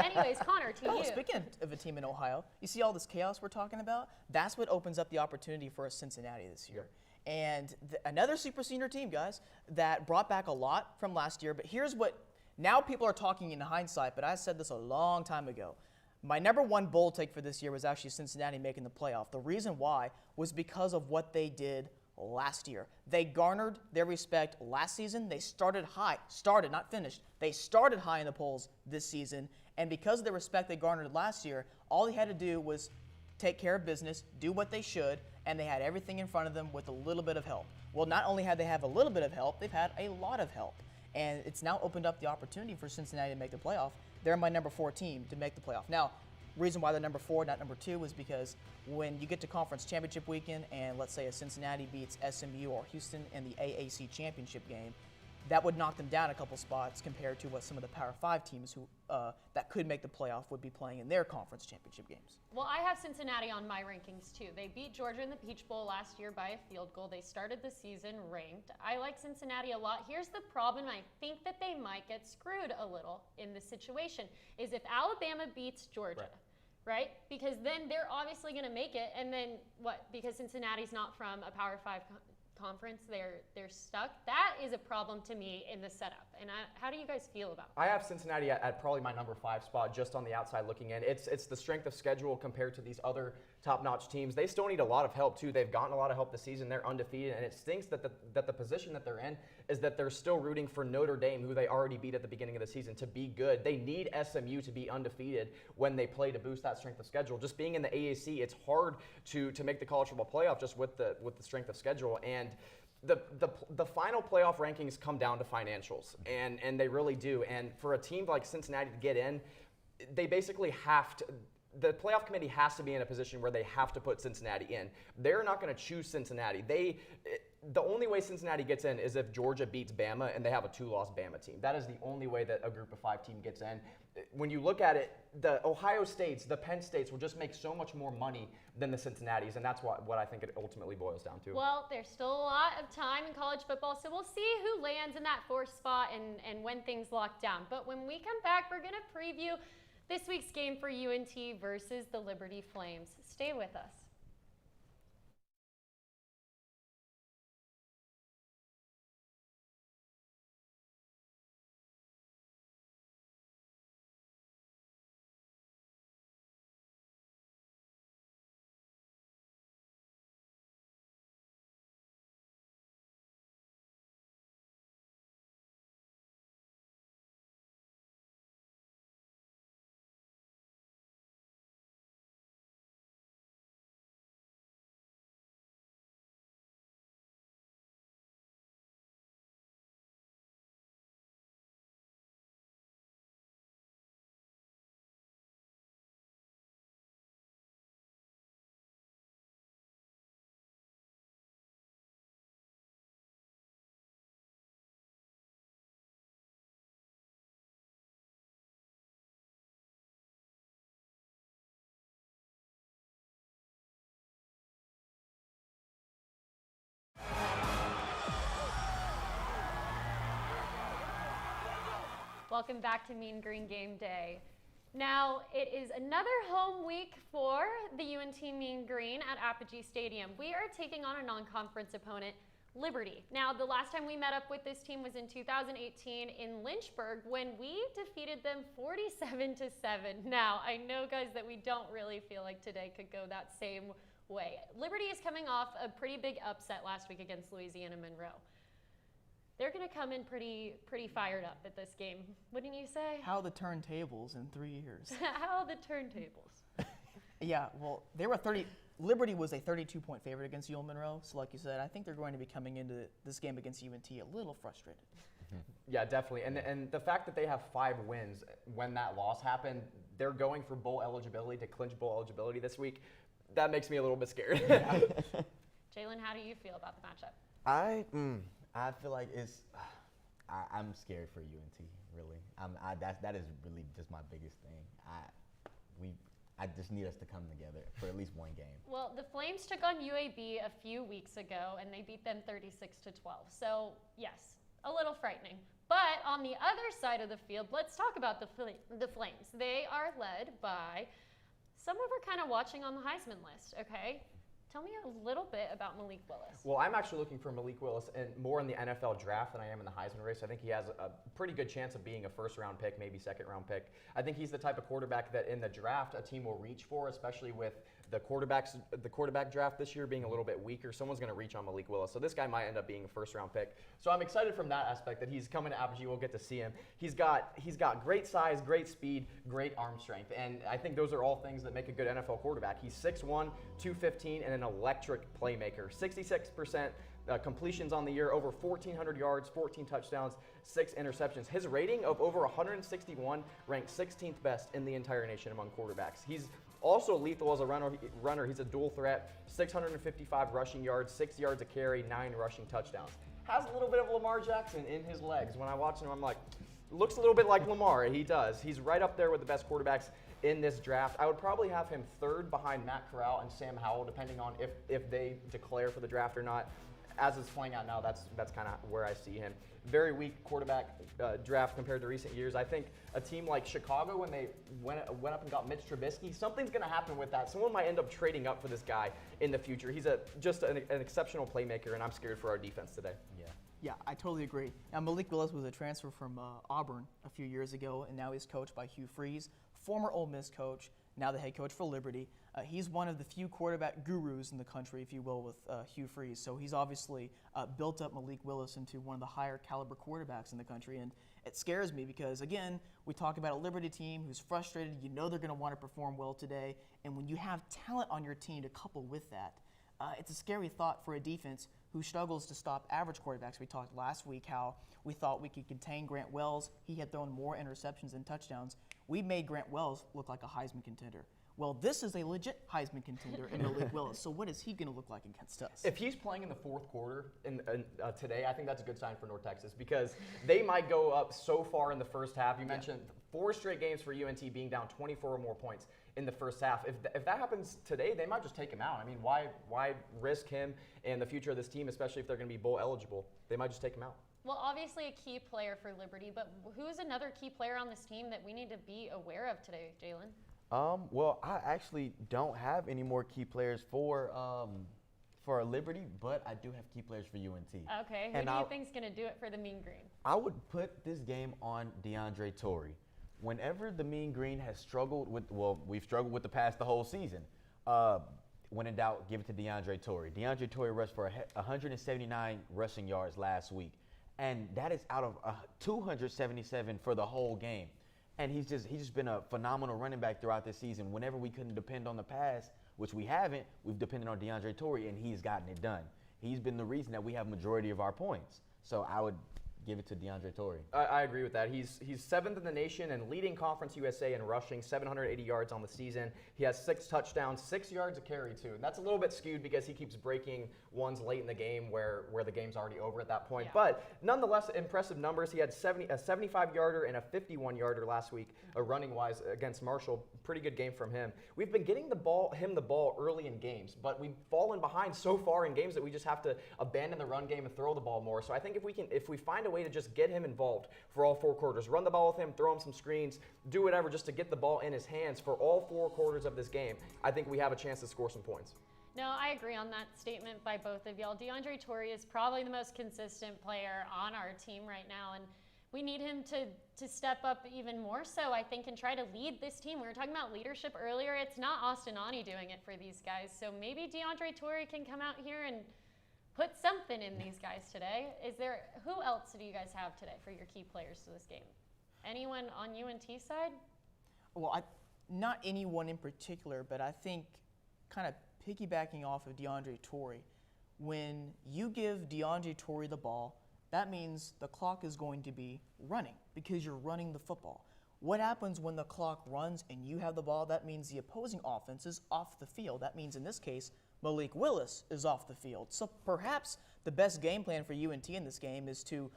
Anyways, Connor, to Oh, you. speaking of a team in Ohio, you see all this chaos we're talking about? That's what opens up the opportunity for Cincinnati this year. And another super senior team, guys, that brought back a lot from last year. But here's what, now people are talking in hindsight, but I said this a long time ago. My number 1 bold take for this year was actually Cincinnati making the playoff. The reason why was because of what they did last year. They garnered their respect last season. They started high, not finished. They started high in the polls this season. And because of the respect they garnered last year, all they had to do was take care of business, do what they should, and they had everything in front of them with a little bit of help. Well, not only had they have a little bit of help, they've had a lot of help. And it's now opened up the opportunity for Cincinnati to make the playoff. They're my number 4 team to make the playoff. Now, reason why they're number 4, not number 2, is because when you get to conference championship weekend and let's say a Cincinnati beats SMU or Houston in the AAC championship game, that would knock them down a couple spots compared to what some of the Power 5 teams who that could make the playoff would be playing in their conference championship games. Well, I have Cincinnati on my rankings too. They beat Georgia in the Peach Bowl last year by a field goal. They started the season ranked. I like Cincinnati a lot. Here's the problem. I think that they might get screwed a little in this situation is if Alabama beats Georgia. Right? Because then they're obviously going to make it, and then what? Because Cincinnati's not from a Power 5 conference, they're stuck. That is a problem to me in the setup. And how do you guys feel about that? I have Cincinnati at probably my number 5 spot, just on the outside looking in. It's the strength of schedule compared to these other top-notch teams. They still need a lot of help too. They've gotten a lot of help this season. They're undefeated, and it stinks that the position that they're in is that they're still rooting for Notre Dame, who they already beat at the beginning of the season, to be good. They need SMU to be undefeated when they play to boost that strength of schedule. Just being in the AAC, it's hard to make the college football playoff just with the strength of schedule. And the final playoff rankings come down to financials, and they really do. And for a team like Cincinnati to get in, they basically have to. The playoff committee has to be in a position where they have to put Cincinnati in. They're not going to choose Cincinnati. The only way Cincinnati gets in is if Georgia beats Bama and they have a 2-loss Bama team. That is the only way that a group of 5 team gets in. When you look at it, the Ohio States, the Penn States will just make so much more money than the Cincinnatis, and that's what I think it ultimately boils down to. Well, there's still a lot of time in college football, so we'll see who lands in that 4th spot and when things lock down. But when we come back, we're going to preview this week's game for UNT versus the Liberty Flames. Stay with us. Welcome back to Mean Green Game Day. Now, it is another home week for the UNT Mean Green at Apogee Stadium. We are taking on a non-conference opponent, Liberty. Now, the last time we met up with this team was in 2018 in Lynchburg when we defeated them 47-7. Now, I know, guys, that we don't really feel like today could go that same way. Liberty is coming off a pretty big upset last week against Louisiana Monroe. They're going to come in pretty fired up at this game, wouldn't you say? How the turntables in 3 years. How the turntables. Yeah, well, they were Liberty was a 32-point favorite against UL Monroe, so like you said, I think they're going to be coming into this game against UNT a little frustrated. Yeah, definitely. And the fact that they have 5 wins when that loss happened, they're going for bowl eligibility to clinch bowl eligibility this week. That makes me a little bit scared. Jalen, how do you feel about the matchup? I feel like I'm scared for UNT, really. That is really just my biggest thing. I just need us to come together for at least one game. Well, the Flames took on UAB a few weeks ago, and they beat them 36-12. So, yes, a little frightening. But on the other side of the field, let's talk about the Flames. They are led by someone we're kind of watching on the Heisman list, okay? Tell me a little bit about Malik Willis. Well, I'm actually looking for Malik Willis more in the NFL draft than I am in the Heisman race. I think he has a pretty good chance of being a first-round pick, maybe second-round pick. I think he's the type of quarterback that in the draft a team will reach for, especially with the quarterback draft this year being a little bit weaker. Someone's going to reach on Malik Willis. So this guy might end up being a first-round pick. So I'm excited from that aspect that he's coming to Apogee. We'll get to see him. He's got great size, great speed, great arm strength. And I think those are all things that make a good NFL quarterback. He's 6'1", 215, and an electric playmaker. 66% completions on the year, over 1,400 yards, 14 touchdowns, 6 interceptions. His rating of over 161 ranked 16th best in the entire nation among quarterbacks. He's also lethal as a runner. He's a dual threat, 655 rushing yards, 6 yards a carry, 9 rushing touchdowns. Has a little bit of Lamar Jackson in his legs. When I watch him, I'm like, looks a little bit like Lamar. He does. He's right up there with the best quarterbacks in this draft. I would probably have him third behind Matt Corral and Sam Howell, depending on if they declare for the draft or not. As it's playing out now, that's kind of where I see him. Very weak quarterback draft compared to recent years. I think a team like Chicago, when they went up and got Mitch Trubisky, something's going to happen with that. Someone might end up trading up for this guy in the future. He's just an exceptional playmaker, and I'm scared for our defense today. Yeah, I totally agree. Now, Malik Willis was a transfer from Auburn a few years ago, and now he's coached by Hugh Freeze, former Ole Miss coach, now the head coach for Liberty. He's one of the few quarterback gurus in the country, if you will, with Hugh Freeze. So he's obviously built up Malik Willis into one of the higher caliber quarterbacks in the country. And it scares me because, again, we talk about a Liberty team who's frustrated. You know they're going to want to perform well today. And when you have talent on your team to couple with that, it's a scary thought for a defense who struggles to stop average quarterbacks. We talked last week how we thought we could contain Grant Wells. He had thrown more interceptions than touchdowns. We made Grant Wells look like a Heisman contender. Well, this is a legit Heisman contender in Malik Willis. So what is he going to look like against us? If he's playing in the fourth quarter today, I think that's a good sign for North Texas because they might go up so far in the first half. You mentioned 4 straight games for UNT being down 24 or more points in the first half. If that happens today, they might just take him out. I mean, why risk him and the future of this team, especially if they're going to be bowl eligible? They might just take him out. Well, obviously a key player for Liberty, but who's another key player on this team that we need to be aware of today, Jalen? Well, I actually don't have any more key players for Liberty, but I do have key players for UNT. Okay, who do you think's going to do it for the Mean Green? I would put this game on DeAndre Torrey. Whenever the Mean Green has struggled with, we've struggled with the whole season. When in doubt, give it to DeAndre Torrey. DeAndre Torrey rushed for 179 rushing yards last week, and that is out of 277 for the whole game. And he's just been a phenomenal running back throughout this season. Whenever we couldn't depend on the pass, which we haven't, we've depended on DeAndre Torrey, and he's gotten it done. He's been the reason that we have majority of our points. So I would give it to DeAndre Torrey. I agree with that. He's 7th in the nation and leading Conference USA in rushing, 780 yards on the season. He has 6 touchdowns, 6 yards a carry too. And that's a little bit skewed because he keeps breaking ones late in the game where the game's already over at that point. Yeah. But nonetheless, impressive numbers. He had a 75-yarder and a 51-yarder last week, running-wise against Marshall. Pretty good game from him. We've been getting the ball early in games, but we've fallen behind so far in games that we just have to abandon the run game and throw the ball more. So I think if we find a way to just get him involved for all 4 quarters. Run the ball with him, throw him some screens, do whatever just to get the ball in his hands for all 4 quarters of this game. I think we have a chance to score some points. No, I agree on that statement by both of y'all. DeAndre Torrey is probably the most consistent player on our team right now, and we need him to step up even more so, I think, and try to lead this team. We were talking about leadership earlier. It's not Austin Ani doing it for these guys, so maybe DeAndre Torrey can come out here and put something in these guys today. Who else do you guys have today for your key players to this game? Anyone on UNT side? Well, not anyone in particular, but I think kind of piggybacking off of DeAndre Torrey, when you give DeAndre Torrey the ball, that means the clock is going to be running because you're running the football. What happens when the clock runs and you have the ball? That means the opposing offense is off the field. That means in this case, Malik Willis is off the field. So perhaps the best game plan for UNT in this game is to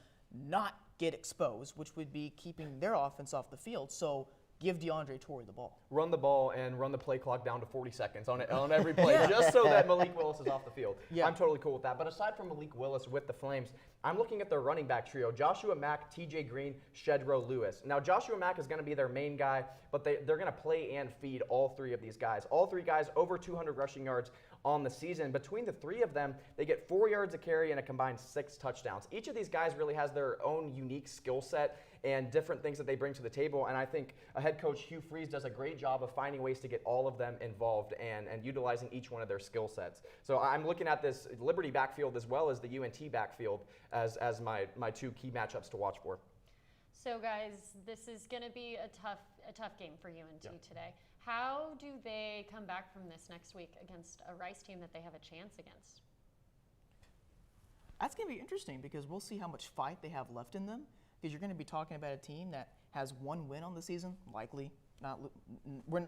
not get exposed, which would be keeping their offense off the field. So give DeAndre Torrey the ball. Run the ball and run the play clock down to 40 seconds on every play, just so that Malik Willis is off the field. Yeah. I'm totally cool with that. But aside from Malik Willis with the Flames, I'm looking at their running back trio: Joshua Mack, TJ Green, Shedro Lewis. Now, Joshua Mack is going to be their main guy, but they're going to play and feed all 3 of these guys. All 3 guys over 200 rushing yards on the season. Between the 3 of them, they get 4 yards a carry and a combined 6 touchdowns. Each of these guys really has their own unique skill set and different things that they bring to the table. And I think head coach Hugh Freeze does a great job of finding ways to get all of them involved and utilizing each one of their skill sets. So I'm looking at this Liberty backfield as well as the UNT backfield as my 2 key matchups to watch for. So guys, this is going to be a tough game for UNT today. How do they come back from this next week against a Rice team that they have a chance against? That's going to be interesting because we'll see how much fight they have left in them, because you're going to be talking about a team that has 1 win on the season,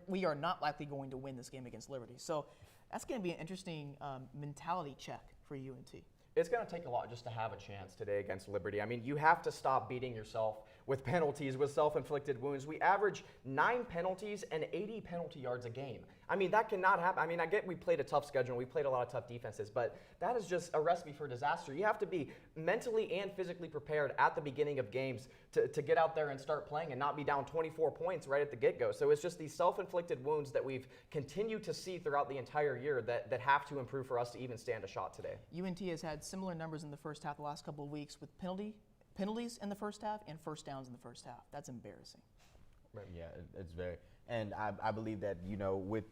we are not likely going to win this game against Liberty. So that's going to be an interesting mentality check for UNT. It's going to take a lot just to have a chance today against Liberty. I mean, you have to stop beating yourself with penalties, with self-inflicted wounds. We average 9 penalties and 80 penalty yards a game. I mean, that cannot happen. I mean, I get we played a tough schedule, we played a lot of tough defenses, but that is just a recipe for disaster. You have to be mentally and physically prepared at the beginning of games to get out there and start playing and not be down 24 points right at the get-go. So it's just these self-inflicted wounds that we've continued to see throughout the entire year that have to improve for us to even stand a shot today. UNT has had similar numbers in the first half the last couple of weeks with penalties in the first half and first downs in the first half. That's embarrassing. Right. Yeah, it's very, and I believe that, you know, with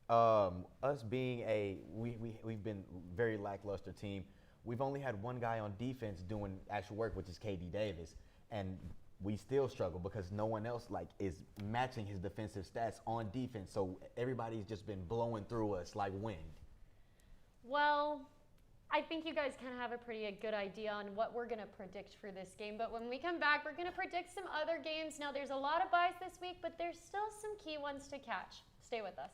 us being we've been very lackluster team. We've only had 1 guy on defense doing actual work, which is KD Davis, and we still struggle because no one else is matching his defensive stats on defense. So everybody's just been blowing through us like wind. Well, I think you guys kind of have a pretty good idea on what we're going to predict for this game. But when we come back, we're going to predict some other games. Now, there's a lot of buys this week, but there's still some key ones to catch. Stay with us.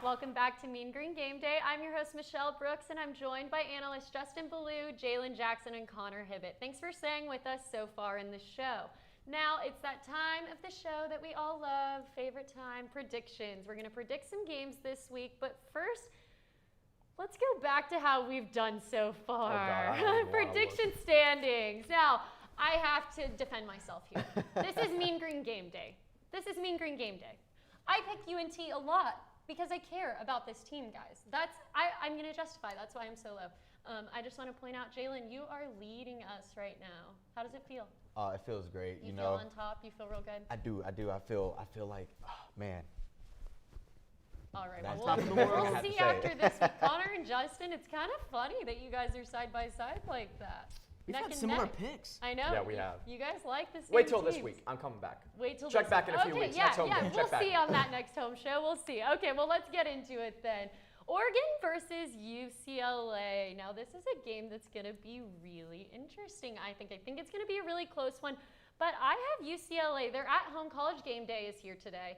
Welcome back to Mean Green Game Day. I'm your host, Michelle Brooks, and I'm joined by analysts Justin Ballou, Jalen Jackson, and Connor Hibbett. Thanks for staying with us so far in the show. Now, it's that time of the show that we all love, favorite time, predictions. We're going to predict some games this week, but first, let's go back to how we've done so far. Prediction standings. Now, I have to defend myself here. This is Mean Green Game Day. This is Mean Green Game Day. I pick UNT a lot because I care about this team, guys. I'm going to justify. That's why I'm so low. I just want to point out, Jalen, you are leading us right now. How does it feel? It feels great. You You feel know, on top? You feel real good? I do. I feel like, oh, man. All right, That's well, top of the world. we'll I have to see say. after this with Connor and Justin. It's kind of funny that you guys are side by side like that. We've Neck had and similar neck. picks. I know. Yeah, we have. You guys like the same Wait till this teams. week. I'm coming back. Wait till Check this back in a few okay, weeks. Yeah, Next home yeah, game. we'll Check back. see on that next home show. We'll see. Okay, well, let's get into it then. Oregon versus UCLA. Now, this is a game that's going to be really interesting, I think. I think it's going to be a really close one. But I have UCLA. Their at-home college game day is here today.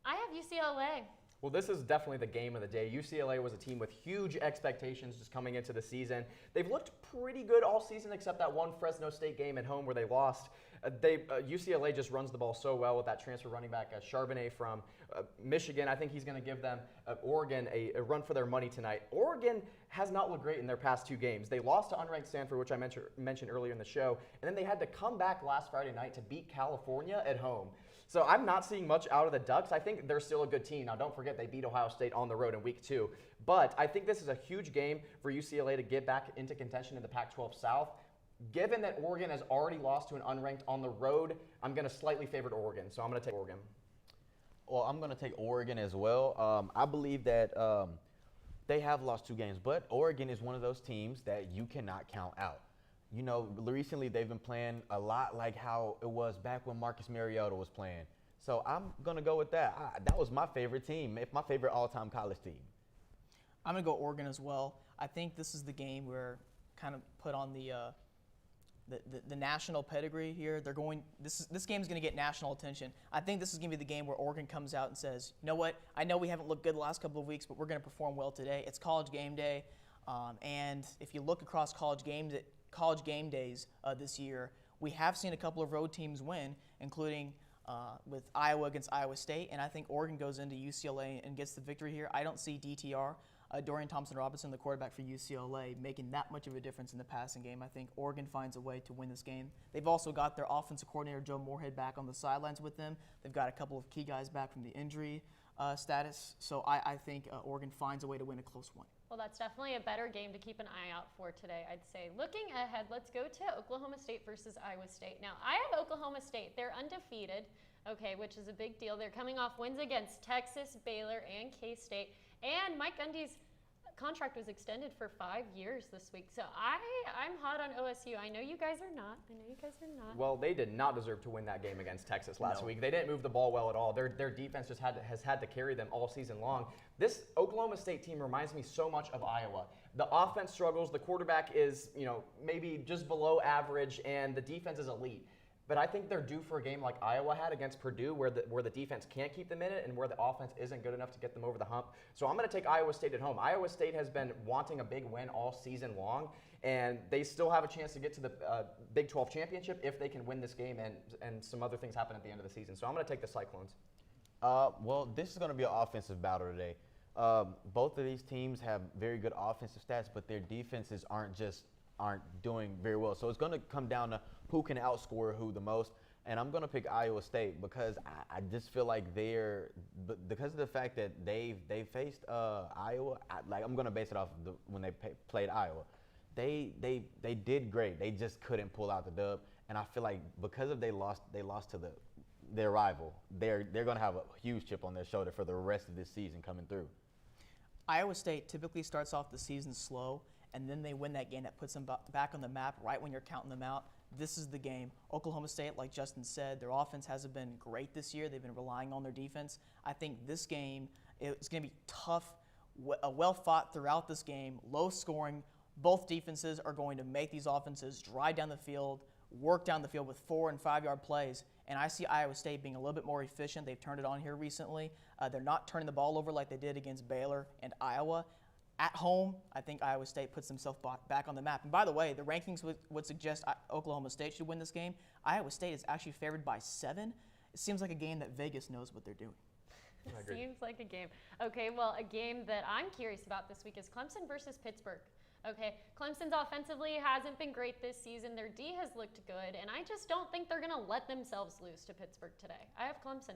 I have UCLA. Well, this is definitely the game of the day. UCLA was a team with huge expectations just coming into the season. They've looked pretty good all season except that one Fresno State game at home where they lost. UCLA just runs the ball so well with that transfer running back, Charbonnet from Michigan. I think he's going to give them, Oregon, a run for their money tonight. Oregon has not looked great in their past two games. They lost to unranked Stanford, which I mentioned earlier in the show, and then they had to come back last Friday night to beat California at home. So I'm not seeing much out of the Ducks. I think they're still a good team. Now, don't forget they beat Ohio State on the road in week 2. But I think this is a huge game for UCLA to get back into contention in the Pac-12 South. Given that Oregon has already lost to an unranked on the road, I'm going to slightly favor Oregon. So I'm going to take Oregon. Well, I'm going to take Oregon as well. I believe that they have lost 2 games, but Oregon is one of those teams that you cannot count out. You know, recently they've been playing a lot like how it was back when Marcus Mariota was playing. So I'm going to go with that. That was my favorite team, my favorite all-time college team. I'm going to go Oregon as well. I think this is the game where kind of put on the national pedigree here. This game is going to get national attention. I think this is going to be the game where Oregon comes out and says, you know what, I know we haven't looked good the last couple of weeks, but we're going to perform well today. It's college game day. And if you look across college game days this year, we have seen a couple of road teams win, including with Iowa against Iowa State, and I think Oregon goes into UCLA and gets the victory here. I don't see DTR, Dorian Thompson-Robinson, the quarterback for UCLA, making that much of a difference in the passing game. I think Oregon finds a way to win this game. They've also got their offensive coordinator, Joe Moorhead, back on the sidelines with them. They've got a couple of key guys back from the injury status, so I think Oregon finds a way to win a close one. Well, that's definitely a better game to keep an eye out for today, I'd say. Looking ahead, let's go to Oklahoma State versus Iowa State. Now, I have Oklahoma State. They're undefeated, okay, which is a big deal. They're coming off wins against Texas, Baylor, and K-State. And Mike Gundy's contract was extended for 5 years this week. So I'm hot on OSU. I know you guys are not. Well, they did not deserve to win that game against Texas last week. They didn't move the ball well at all. Their defense just has had to carry them all season long. This Oklahoma State team reminds me so much of Iowa. The offense struggles. The quarterback is, maybe just below average, and the defense is elite. But I think they're due for a game like Iowa had against Purdue where the defense can't keep them in it and where the offense isn't good enough to get them over the hump. So I'm going to take Iowa State at home. Iowa State has been wanting a big win all season long, and they still have a chance to get to the Big 12 championship if they can win this game and some other things happen at the end of the season. So I'm going to take the Cyclones. Well, this is going to be an offensive battle today. Both of these teams have very good offensive stats, but their defenses aren't doing very well. So it's going to come down to who can outscore who the most. And I'm going to pick Iowa State because I just feel like because of the fact that they faced Iowa, I'm going to base it off when they played Iowa. They did great. They just couldn't pull out the dub. And I feel like because of they lost to their rival, they're going to have a huge chip on their shoulder for the rest of this season coming through. Iowa State typically starts off the season slow, and then they win that game that puts them back on the map right when you're counting them out. This is the game. Oklahoma State, like Justin said, their offense hasn't been great this year. They've been relying on their defense. I think this game is going to be tough, well fought throughout this game, low scoring. Both defenses are going to make these offenses drive down the field, work down the field with 4- and 5-yard plays. And I see Iowa State being a little bit more efficient. They've turned it on here recently. They're not turning the ball over like they did against Baylor and Iowa. At home, I think Iowa State puts themselves back on the map. And by the way, the rankings would suggest Oklahoma State should win this game. Iowa State is actually favored by 7. It seems like a game that Vegas knows what they're doing. Seems like a game. Okay, well, a game that I'm curious about this week is Clemson versus Pittsburgh. Okay, Clemson's offensively hasn't been great this season. Their D has looked good, and I just don't think they're going to let themselves lose to Pittsburgh today. I have Clemson.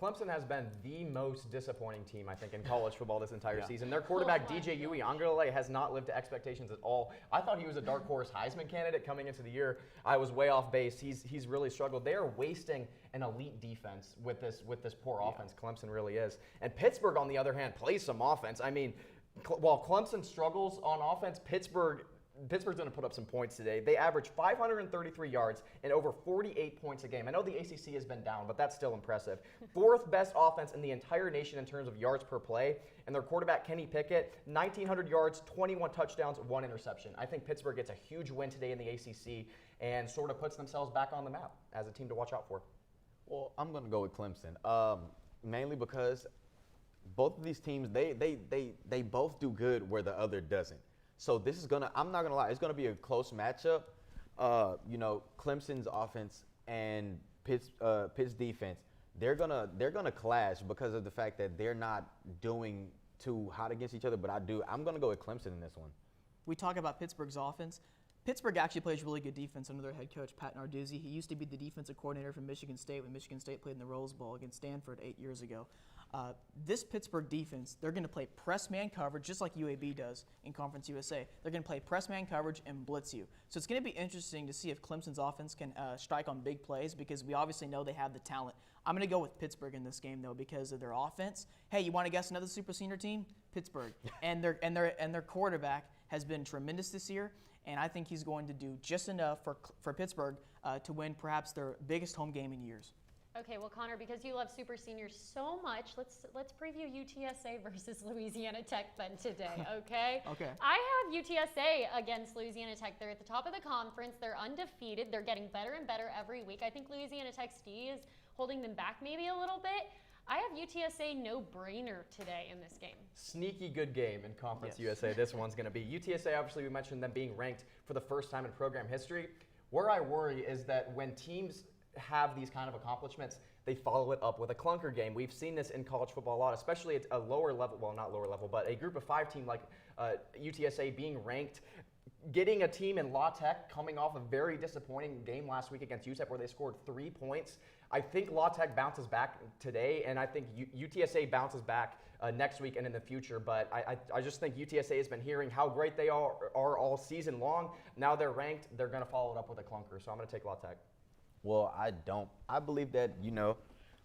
Clemson has been the most disappointing team, I think, in college football this entire season. Their quarterback, DJ Uiagalelei, has not lived to expectations at all. I thought he was a dark horse Heisman candidate coming into the year. I was way off base. He's really struggled. They are wasting an elite defense with this poor offense. Clemson really is. And Pittsburgh, on the other hand, plays some offense. I mean, while Clemson struggles on offense, Pittsburgh's going to put up some points today. They average 533 yards and over 48 points a game. I know the ACC has been down, but that's still impressive. Fourth best offense in the entire nation in terms of yards per play. And their quarterback, Kenny Pickett, 1,900 yards, 21 touchdowns, 1 interception. I think Pittsburgh gets a huge win today in the ACC and sort of puts themselves back on the map as a team to watch out for. Well, I'm going to go with Clemson, mainly because both of these teams, they both do good where the other doesn't. So this is I'm not gonna lie, it's gonna be a close matchup. Clemson's offense and Pitt's defense, they're gonna clash because of the fact that they're not doing too hot against each other. But I'm gonna go with Clemson in this one. We talk about Pittsburgh's offense. Pittsburgh actually plays really good defense under their head coach, Pat Narduzzi. He used to be the defensive coordinator for Michigan State when Michigan State played in the Rose Bowl against Stanford 8 years ago. This Pittsburgh defense, they're going to play press man coverage just like UAB does in Conference USA. They're going to play press man coverage and blitz you. So it's going to be interesting to see if Clemson's offense can strike on big plays because we obviously know they have the talent. I'm going to go with Pittsburgh in this game though because of their offense. Hey, you want to guess another super senior team? Pittsburgh. and their quarterback has been tremendous this year, and I think he's going to do just enough for Pittsburgh to win perhaps their biggest home game in years. Okay, well, Connor, because you love super seniors so much, let's preview UTSA versus Louisiana Tech then today, okay? Okay. I have UTSA against Louisiana Tech. They're at the top of the conference. They're undefeated. They're getting better and better every week. I think Louisiana Tech's D is holding them back maybe a little bit. I have UTSA no-brainer today in this game. Sneaky good game in Conference USA. This one's going to be. UTSA, obviously, we mentioned them being ranked for the first time in program history. Where I worry is that when teams have these kind of accomplishments, they follow it up with a clunker game. We've seen this in college football a lot, especially at a lower level, well, not lower level, but a group of 5 team like UTSA being ranked, getting a team in La Tech coming off a very disappointing game last week against UTEP where they scored 3 points. I think La Tech bounces back today, and I think UTSA bounces back next week and in the future. But I just think UTSA has been hearing how great they are all season long. Now they're ranked. They're going to follow it up with a clunker. So I'm going to take La Tech. Well, I don't. I believe that,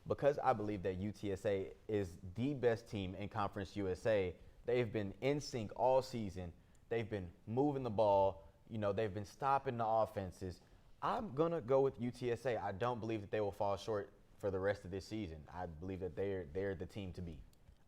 because I believe that UTSA is the best team in Conference USA, they've been in sync all season. They've been moving the ball. They've been stopping the offenses. I'm going to go with UTSA. I don't believe that they will fall short for the rest of this season. I believe that they're the team to beat.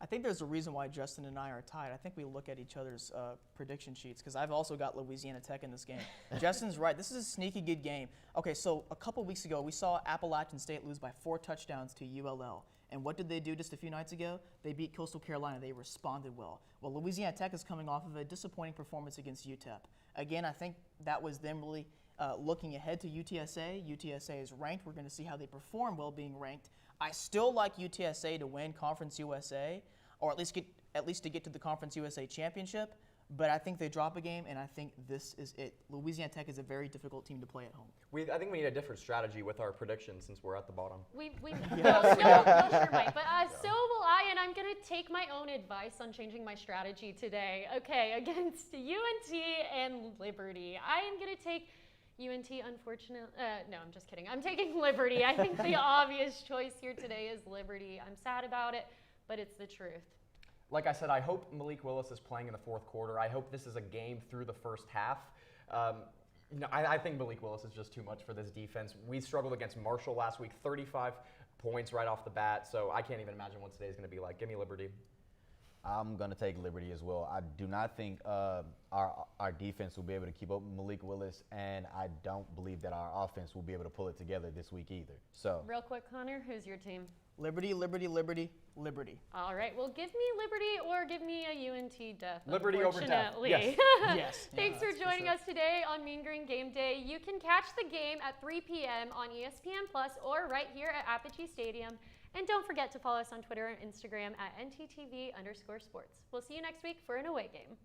I think there's a reason why Justin and I are tied. I think we look at each other's prediction sheets because I've also got Louisiana Tech in this game. Justin's right. This is a sneaky good game. Okay, so a couple weeks ago, we saw Appalachian State lose by 4 touchdowns to ULL. And what did they do just a few nights ago? They beat Coastal Carolina. They responded well. Well, Louisiana Tech is coming off of a disappointing performance against UTEP. Again, I think that was them really looking ahead to UTSA. UTSA is ranked. We're going to see how they perform while being ranked. I still like UTSA to win Conference USA, or at least to get to the Conference USA championship. But I think they drop a game, and I think this is it. Louisiana Tech is a very difficult team to play at home. I think we need a different strategy with our predictions since we're at the bottom. We sure might, but so will I, and I'm going to take my own advice on changing my strategy today. Okay, against UNT and Liberty. I am going to take UNT, unfortunately. No, I'm just kidding. I'm taking Liberty. I think the obvious choice here today is Liberty. I'm sad about it, but it's the truth. Like I said, I hope Malik Willis is playing in the fourth quarter. I hope this is a game through the first half. I think Malik Willis is just too much for this defense. We struggled against Marshall last week, 35 points right off the bat, so I can't even imagine what today's going to be like. Give me Liberty. I'm going to take Liberty as well. I do not think our defense will be able to keep up with Malik Willis, and I don't believe that our offense will be able to pull it together this week either. So, real quick, Connor, who's your team? Liberty, Liberty, Liberty, Liberty. All right, well, give me Liberty or give me a UNT death. Liberty over death. Yes. Yes. Thanks for joining us today on Mean Green Game Day. You can catch the game at 3 p.m. on ESPN Plus or right here at Apogee Stadium. And don't forget to follow us on Twitter and Instagram at NTTV_sports. We'll see you next week for an away game.